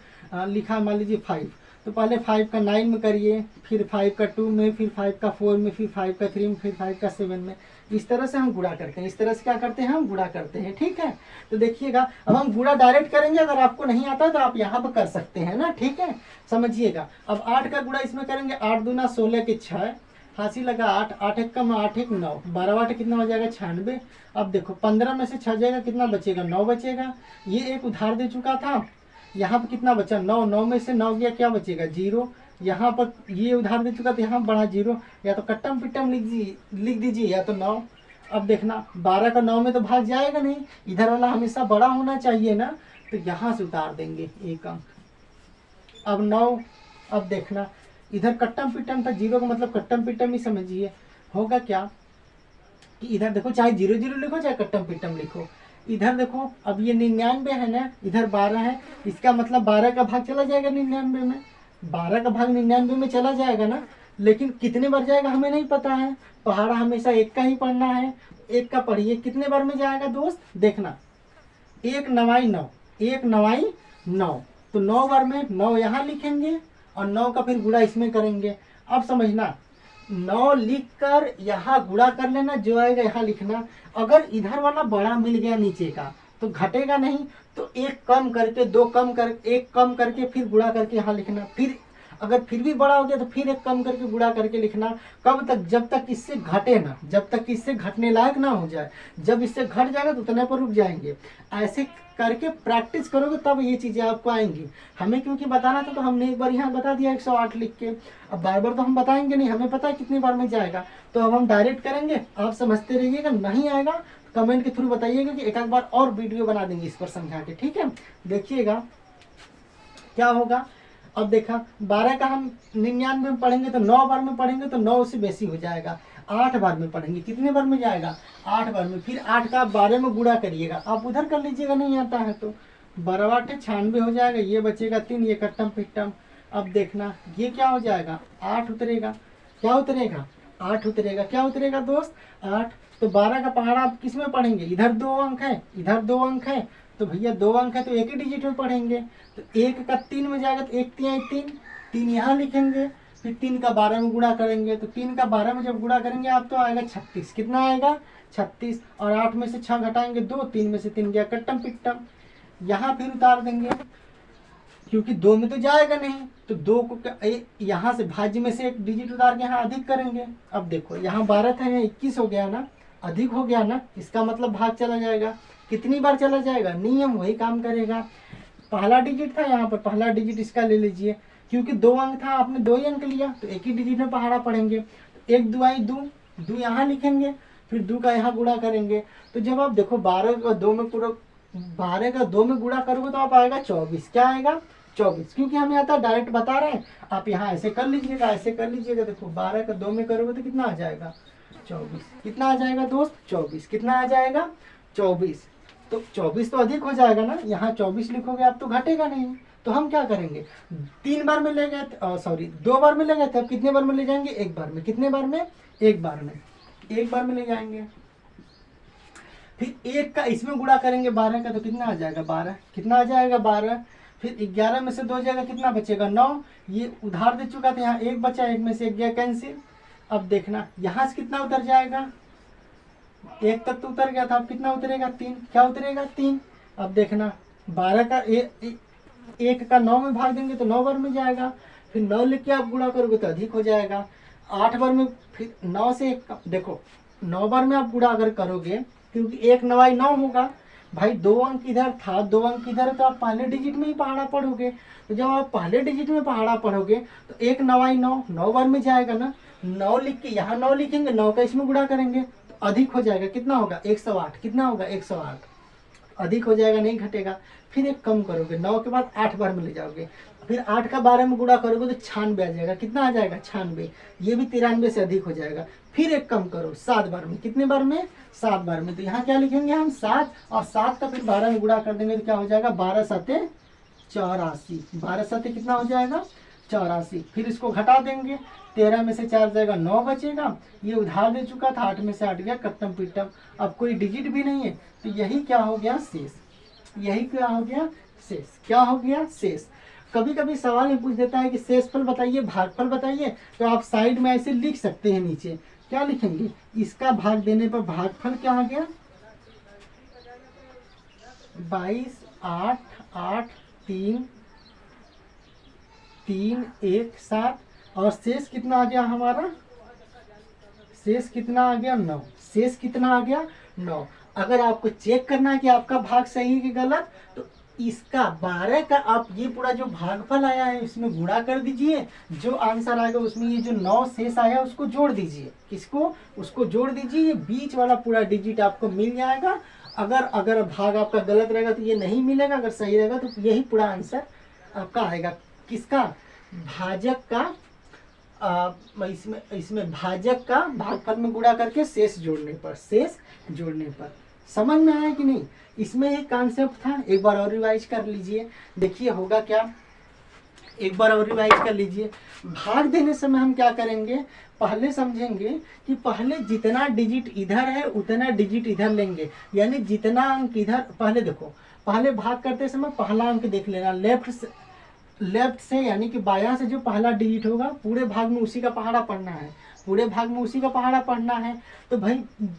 लिखा मान लीजिए 5, तो पहले 5 का 9 में करिए, फिर 5 का 2 में, फिर 5 का 4 में, फिर 5 का 3 में, फिर 5 का 7 में। इस तरह से हम गुणा करते हैं, इस तरह से क्या करते हैं? हम गुणा करते हैं। ठीक है, तो देखिएगा अब हम गुणा डायरेक्ट करेंगे। अगर आपको नहीं आता तो आप यहाँ पर कर सकते हैं ना। ठीक है, समझिएगा। अब 8 का गुणा इसमें करेंगे, 8 दूना 16 के 6, फांसी लगा 8, 8 एक कम 8 एक 9, 12 8 कितना हो जाएगा? 96। अब देखो 15 में से 6 जाएगा, कितना बचेगा? 9 बचेगा। ये एक उधार दे चुका था, यहाँ पर कितना बचा? 9, 9 में से 9 गया, क्या बचेगा? 0। यहाँ पर ये उधार दे चुका था, यहाँ बढ़ा 0, या तो कट्टम पिट्टम लिख दीजिए या तो 9। अब देखना 12 का 9 में तो भाग जाएगा नहीं, इधर वाला हमेशा बड़ा होना चाहिए ना, तो यहाँ से उतार देंगे 1 अंक। अब 9, अब देखना इधर कट्टम पिट्टम था, 0 का मतलब कट्टम पिट्टम ही समझिए। होगा क्या कि इधर देखो चाहे 0 0 लिखो चाहे कट्टम पिट्टम लिखो, इधर देखो अब ये 99 है ना, इधर 12 है, इसका मतलब 12 का भाग चला जाएगा 99 में, 12 का भाग 99 में चला जाएगा ना। लेकिन कितने बार जाएगा हमें नहीं पता है, पहाड़ा हमेशा 1 का ही पढ़ना है। 1 का पढ़िए, कितने बार में जाएगा दोस्त? देखना 1 नवाई 9, 1 नवाई 9, तो 9 बार में 9 यहाँ लिखेंगे और 9 का फिर गुणा इसमें करेंगे। अब समझना 9 लिख कर यहाँ गुणा कर लेना, जो आएगा यहाँ लिखना। अगर इधर वाला बड़ा मिल गया नीचे का तो घटेगा नहीं, तो 1 कम करके 2 कम कर 1 कम करके फिर गुणा करके यहाँ लिखना। फिर अगर फिर भी बड़ा हो गया तो फिर 1 कम करके गुणा करके लिखना। कब तक? जब तक इससे घटे ना, जब तक इससे घटने लायक ना हो जाए। जब इससे घट जाएगा तो उतने पर रुक जाएंगे। ऐसे करके प्रैक्टिस करोगे तब ये चीज़ें आपको आएंगी। हमें क्योंकि बताना था तो हमने एक बार यहाँ बता दिया 108 लिख के, अब बार बार तो हम बताएंगे नहीं, हमें पता है कितनी बार में जाएगा। तो अब हम डायरेक्ट करेंगे, आप समझते रहिएगा। नहीं आएगा कमेंट के थ्रू बताइएगा कि एक आध बार और वीडियो बना देंगे इस पर समझा के। ठीक है, देखिएगा क्या होगा। अब देखा 12 का हम 99 में पढ़ेंगे तो 9 बार में पढ़ेंगे तो 9 से बेसी हो जाएगा। 8 बार में पढ़ेंगे, कितने बार में जाएगा? 8 बार में। फिर 8 का 12 में गुणा करिएगा, आप उधर कर लीजिएगा नहीं आता है तो। 12 8 96 हो जाएगा, ये बचेगा 3, ये कट्टम पिट्टम। अब देखना ये क्या हो जाएगा? 8 उतरेगा, क्या उतरेगा? 8 उतरेगा, क्या उतरेगा दोस्त? 8। तो 12 का पहाड़ा आप किस में पढ़ेंगे? इधर 2 अंक है, इधर 2 अंक है, तो भैया 2 अंक है तो एक ही डिजिट में पढ़ेंगे। तो 1 का 3 में जाएगा तो 1 3 3, 3 यहाँ लिखेंगे, फिर 3 का 12 में गुणा करेंगे, तो 3 का 12 में जब गुणा करेंगे आप तो आएगा 36। कितना आएगा? 36। और 8 में से 6 घटाएंगे 2, 3 में से 3 गया कट्टम पिट्टम। यहाँ फिर उतार देंगे क्योंकि 2 में तो जाएगा नहीं, तो 2 को यहाँ से भाज्य में से 1 डिजिट उतार के यहाँ अधिक करेंगे। अब देखो यहाँ 12 था, यहाँ 21 हो गया ना, अधिक हो गया ना, इसका मतलब भाग चला जाएगा। कितनी बार चला जाएगा? नियम वही काम करेगा। पहला डिजिट था यहाँ पर, पहला डिजिट इसका ले लीजिए, क्योंकि 2 अंक था, आपने 2 ही अंक लिया तो एक ही डिजिट में पहाड़ा पढ़ेंगे। 1 2 2, 2 यहाँ लिखेंगे, फिर 2 का यहाँ गुणा करेंगे। तो जब आप देखो 12 का 2 में पूरा 12 का 2 में गुणा करोगे तो आप आएगा 24। क्या आएगा 24, क्योंकि हमें आता है डायरेक्ट बता रहे हैं। आप यहाँ ऐसे कर लीजिएगा, ऐसे कर लीजिएगा। देखो 12 का 2 में करोगे तो कितना आ जाएगा 24। कितना आ जाएगा दोस्त 24। कितना आ जाएगा 24। तो 24 तो अधिक हो जाएगा ना, यहाँ 24 लिखोगे आप तो घटेगा नहीं। तो हम क्या करेंगे 3 बार में ले गए, सॉरी 2 बार में ले गए थे, अब कितने बार में ले जाएंगे 1 बार में। कितने बार में 1 बार में, 1 बार में ले जाएंगे। फिर 1 का इसमें गुणा करेंगे 12 का तो कितना आ जाएगा 12। कितना आ जाएगा 12। फिर 11 में से 2 जाएगा कितना बचेगा 9। ये उधार दे चुका था, यहाँ 1 बचा, 1 में से 1 गया कैंसिल। अब देखना यहाँ से कितना उतर जाएगा, 1 तक तो उतर गया था, अब कितना उतरेगा 3। क्या उतरेगा 3। अब देखना 12 का 1 का 9 में भाग देंगे तो 9 बार में जाएगा। फिर 9 लिख के आप गुणा करोगे तो अधिक हो जाएगा 8 बार में। फिर 9 से 1 देखो 9 बार में आप गुणा अगर करोगे, क्योंकि 1 9 9 होगा भाई, 2 अंक इधर था 2 अंक इधर है, तो आप पहले डिजिट में ही पहाड़ा पढ़ोगे। तो जब आप पहले डिजिट में पहाड़ा पढ़ोगे तो 1 9 9 9 बार में जाएगा ना। 9 लिख के यहाँ 9 लिखेंगे, 9 का इसमें गुणा करेंगे तो अधिक हो जाएगा। कितना होगा 108। कितना होगा 108, अधिक हो जाएगा नहीं घटेगा। फिर एक कम करोगे, 9 के बाद 8 बार में ले जाओगे। फिर 8 का 12 में गुणा करोगे तो 96 आ जाएगा। कितना आ जाएगा 96, ये भी 93 से अधिक हो जाएगा। फिर एक कम करो 7 बार में। कितने बार में 7 बार में। तो यहाँ क्या लिखेंगे हम 7, और 7 का फिर 12 में गुणा कर देंगे तो क्या हो जाएगा 12 7 84। 12 7 कितना हो जाएगा 84। फिर इसको घटा देंगे, 13 में से 4 जाएगा 9 बचेगा। ये उधार दे चुका था, 8 में से 8 गया, कट्टम पिट्टम। अब कोई डिजिट भी नहीं है तो यही क्या हो गया शेष। यही क्या हो गया शेष। क्या हो गया शेष। कभी कभी सवाल में पूछ देता है कि शेषफल बताइए, भागफल बताइए, तो आप साइड में ऐसे लिख सकते हैं। नीचे क्या लिखेंगे, इसका भाग देने पर भागफल क्या आ गया 22 8 8 3 3 1 7, और शेष कितना आ गया हमारा, शेष कितना आ गया 9। शेष कितना आ गया 9। अगर आपको चेक करना है कि आपका भाग सही है कि गलत, तो इसका 12 का आप ये पूरा जो भागफल आया है इसमें गुणा कर दीजिए, जो आंसर आएगा उसमें ये जो 9 शेष आया उसको जोड़ दीजिए। किसको, उसको जोड़ दीजिए। ये बीच वाला पूरा डिजिट आपको मिल जाएगा। अगर भाग आपका गलत रहेगा तो ये नहीं मिलेगा, अगर सही रहेगा तो यही पूरा आंसर आपका आएगा। किसका, भाजक का, इसमें भाजक का भागफल में गुणा करके शेष जोड़ने पर, शेष जोड़ने पर। समझ में आया कि नहीं। इसमें एक कॉन्सेप्ट था, एक बार और रिवाइज कर लीजिए, देखिए होगा क्या। एक बार और रिवाइज कर लीजिए। भाग देने समय हम क्या करेंगे, पहले समझेंगे कि पहले जितना डिजिट इधर है उतना डिजिट इधर लेंगे, यानी जितना अंक इधर, पहले देखो, पहले भाग करते समय पहला अंक देख लेना, लेफ्ट से यानी कि बायां से जो पहला डिजिट होगा पूरे भाग में उसी का पहाड़ा पढ़ना है। पूरे भाग में उसी का पहाड़ा पढ़ना है। तो भाई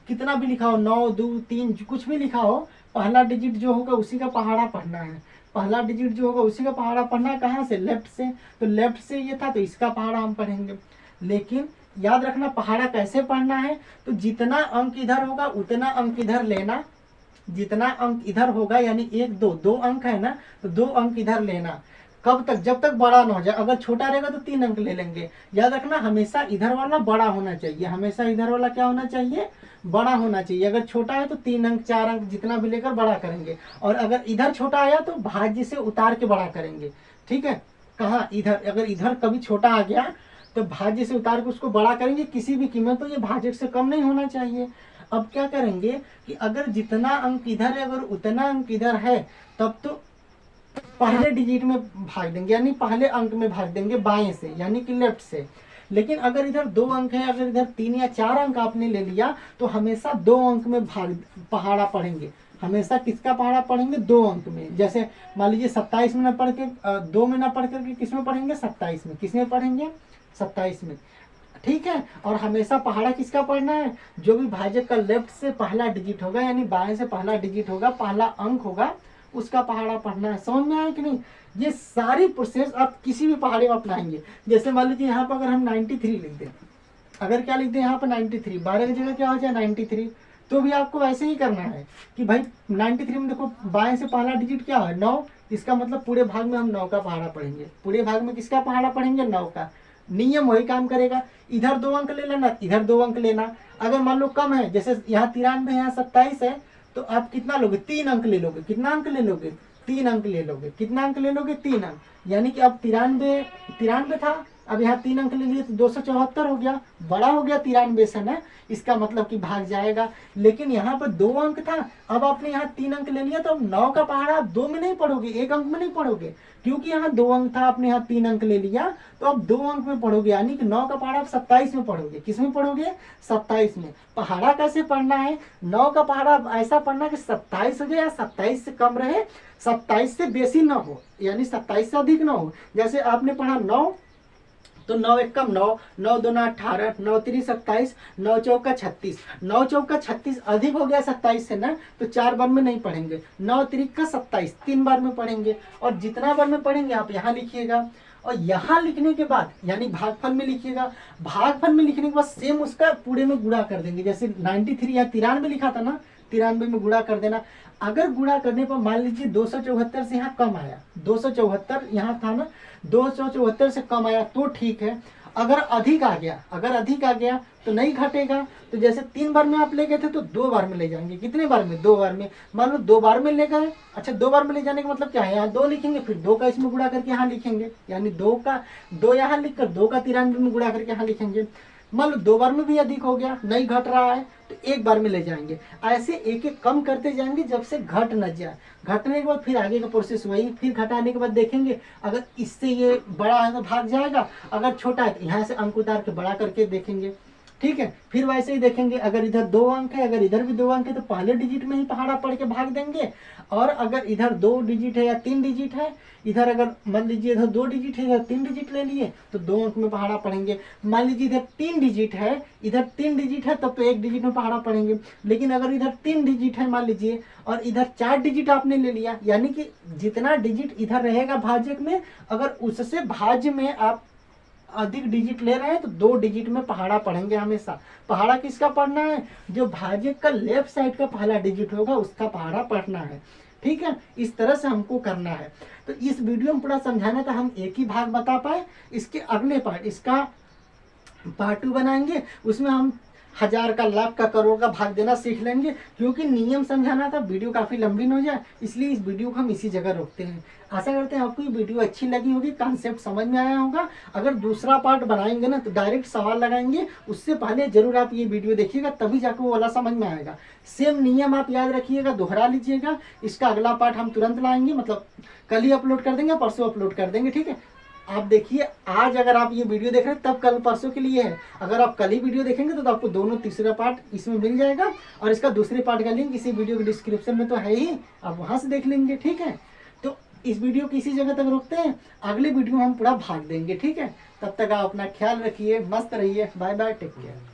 कितना भी लिखा हो, 9 2 3 कुछ भी लिखा हो, पहला डिजिट जो होगा उसी का पहाड़ा पढ़ना है। पहला डिजिट जो होगा उसी का पहाड़ा पढ़ना है। कहाँ से, लेफ्ट से। तो लेफ्ट से ये था तो इसका पहाड़ा हम पढ़ेंगे। लेकिन याद रखना पहाड़ा कैसे पढ़ना है, तो जितना अंक इधर होगा उतना अंक इधर लेना। जितना अंक इधर होगा यानी 1 2 2 अंक है ना, तो 2 अंक इधर लेना। कब तक, जब तक बड़ा ना हो जाए। अगर छोटा रहेगा तो 3 अंक ले लेंगे। याद रखना हमेशा इधर वाला बड़ा होना चाहिए, हमेशा इधर वाला क्या होना चाहिए, बड़ा होना चाहिए। अगर छोटा है तो 3 अंक 4 अंक जितना भी लेकर बड़ा करेंगे, और अगर इधर छोटा आया तो भाज्य से उतार के बड़ा करेंगे। ठीक है, कहाँ, इधर। अगर इधर कभी छोटा आ गया तो भाज्य से उतार के उसको बड़ा करेंगे किसी भी कीमत, तो ये भाजक से कम नहीं होना चाहिए। अब क्या करेंगे कि अगर जितना अंक इधर है अगर उतना अंक इधर है, तब तो पहले डिजिट में भाग देंगे, यानी पहले अंक में भाग देंगे बाएं से, यानी कि लेफ्ट से। लेकिन अगर इधर 2 अंक है, अगर इधर 3 या 4 अंक आपने ले लिया, तो हमेशा 2 अंक में पहाड़ा पढ़ेंगे। हमेशा किसका पहाड़ा पढ़ेंगे, 2 अंक में। जैसे मान लीजिए 27 में ना पढ़ के 2 में ना पढ़ करके किस में पढ़ेंगे, 27 में। किस में पढ़ेंगे, 27 में। ठीक है, और हमेशा पहाड़ा किसका पढ़ना है, जो भी भाजक का लेफ्ट से पहला डिजिट होगा, यानी बाएं से पहला डिजिट होगा, पहला अंक होगा, उसका पहाड़ा पढ़ना है। समझ में आया कि नहीं। ये सारी प्रोसेस आप किसी भी पहाड़े में अपनाएंगे। जैसे मान लीजिए यहाँ पर अगर हम 93 लिख दें, अगर क्या लिख दें यहाँ पर 93, 12 की जगह क्या हो जाए 93, तो भी आपको ऐसे ही करना है कि भाई 93 में देखो बाएं से पहला डिजिट क्या है 9, इसका मतलब पूरे भाग में हम 9 का पहाड़ा पढ़ेंगे। पूरे भाग में किसका पहाड़ा पढ़ेंगे, 9 का। नियम वही काम करेगा। इधर 2 अंक ले लेना, इधर 2 अंक लेना। अगर मान लो कम है, जैसे यहाँ 93 यहाँ 27 है, तो आप कितना लोगे, 3 अंक ले लोगे। कितना अंक ले लोगे, 3 अंक ले लोगे। कितना अंक ले लोगे, 3 अंक। यानी कि अब 93 था, अब यहाँ 3 अंक ले लिए तो 274 हो गया, बड़ा हो गया 93 से ना, इसका मतलब कि भाग जाएगा। लेकिन यहाँ पर 2 अंक था, अब आपने यहाँ 3 अंक ले लिया, तो अब 9 का पहाड़ा आप 2 में नहीं पढ़ोगे, 1 अंक में नहीं पढ़ोगे, क्योंकि यहाँ 2 अंक था, आपने यहाँ 3 अंक ले लिया, तो अब 2 अंक में पढ़ोगे। यानी कि 9 का पहाड़ा आप 27 में पढ़ोगे। किस में पढ़ोगे, 27 में। पहाड़ा कैसे पढ़ना है, 9 का पहाड़ा ऐसा पढ़ना कि 27 हो जाए या 27 से कम रहे, 27 से बेसी ना हो, यानी 27 से अधिक ना हो। जैसे आपने पढ़ा 9, तो 9 एक कम 9, 9 दूना 18, 9 3 27, 9 चौका 36, 9 चौका 36 अधिक हो गया 27 से ना, तो 4 बार में नहीं पढ़ेंगे। 9 3 का 27 3 बार में पढ़ेंगे, और जितना बार में पढ़ेंगे आप यहाँ लिखिएगा। और यहाँ लिखने के बाद यानी भागफल में लिखिएगा। भागफल में लिखने के बाद सेम उसका पूरे में गुणा कर देंगे। जैसे 93 या 93 लिखा था ना, 93 में गुणा कर देना। अगर गुणा करने पर मान लीजिए 274 से यहाँ कम आया, 274 यहाँ था ना, 274 से कम आया तो ठीक है। अगर अधिक आ गया तो नहीं घटेगा। तो जैसे 3 बार में आप ले गए थे तो 2 बार में ले जाएंगे। कितने बार में, 2 बार में। मान लो 2 बार में ले गए, अच्छा 2 बार में ले जाने का मतलब क्या है, यहाँ 2 लिखेंगे, फिर 2 का इसमें गुणा करके यहाँ लिखेंगे, यानी 2 यहाँ लिख कर 2 का 93 में गुणा करके यहाँ लिखेंगे। मान लो 2 बार में भी अधिक हो गया, नहीं घट रहा है, तो 1 बार में ले जाएंगे। ऐसे एक एक कम करते जाएंगे जब से घट न जाए। घटने के बाद फिर आगे का प्रोसेस वही, फिर घटाने के बाद देखेंगे अगर इससे ये बड़ा है तो भाग जाएगा, अगर छोटा है तो यहाँ से अंक उतार के बड़ा करके देखेंगे, ठीक है। फिर वैसे ही देखेंगे, अगर इधर 2 अंक है, अगर इधर भी 2 अंक है, तो पहले डिजिट में ही पहाड़ा पढ़ के भाग देंगे। और अगर इधर 2 डिजिट है या 3 डिजिट है, इधर अगर मान लीजिए इधर 2 डिजिट है, इधर 3 डिजिट ले लिए, तो 2 अंक में पहाड़ा पढ़ेंगे। मान लीजिए इधर 3 डिजिट है, इधर 3 डिजिट है, तब तो 1 डिजिट में पहाड़ा पढ़ेंगे। लेकिन अगर इधर 3 डिजिट है मान लीजिए, और इधर 4 डिजिट आपने ले लिया, यानी कि जितना डिजिट इधर रहेगा भाजक में, अगर उससे भाज्य में आप अधिक डिजिट ले रहे हैं तो 2 डिजिट में पहाड़ा पढ़ेंगे हमेशा। पहाड़ा किसका पढ़ना है, जो भाजक का लेफ्ट साइड का पहला डिजिट होगा उसका पहाड़ा पढ़ना है, ठीक है। इस तरह से हमको करना है। तो इस वीडियो में पूरा समझाना था, हम एक ही भाग बता पाए। इसके अगले पार्ट, इसका पार्ट 2 बनाएंगे, उसमें हम 1000 का, लाख का, करोड़ का भाग देना सीख लेंगे। क्योंकि नियम समझाना था, वीडियो काफ़ी लंबी न हो जाए, इसलिए इस वीडियो को हम इसी जगह रोकते हैं। आशा करते हैं आपको ये वीडियो अच्छी लगी होगी, कॉन्सेप्ट समझ में आया होगा। अगर दूसरा पार्ट बनाएंगे ना तो डायरेक्ट सवाल लगाएंगे, उससे पहले जरूर आप ये वीडियो देखिएगा, तभी जाकर वो वाला समझ में आएगा। सेम नियम आप याद रखिएगा, दोहरा लीजिएगा। इसका अगला पार्ट हम तुरंत लाएंगे, मतलब कल ही अपलोड कर देंगे, परसों अपलोड कर देंगे, ठीक है। आप देखिए, आज अगर आप ये वीडियो देख रहे हैं तब कल परसों के लिए है। अगर आप कल ही वीडियो देखेंगे तो आपको दोनों तीसरा पार्ट इसमें मिल जाएगा, और इसका दूसरे पार्ट का लिंक इसी वीडियो के डिस्क्रिप्शन में तो है ही, आप वहां से देख लेंगे, ठीक है। तो इस वीडियो को इसी जगह तक रोकते हैं, अगले वीडियो में हम पूरा भाग देंगे, ठीक है। तब तक आप अपना ख्याल रखिए, मस्त रहिए, बाय बाय, टेक केयर।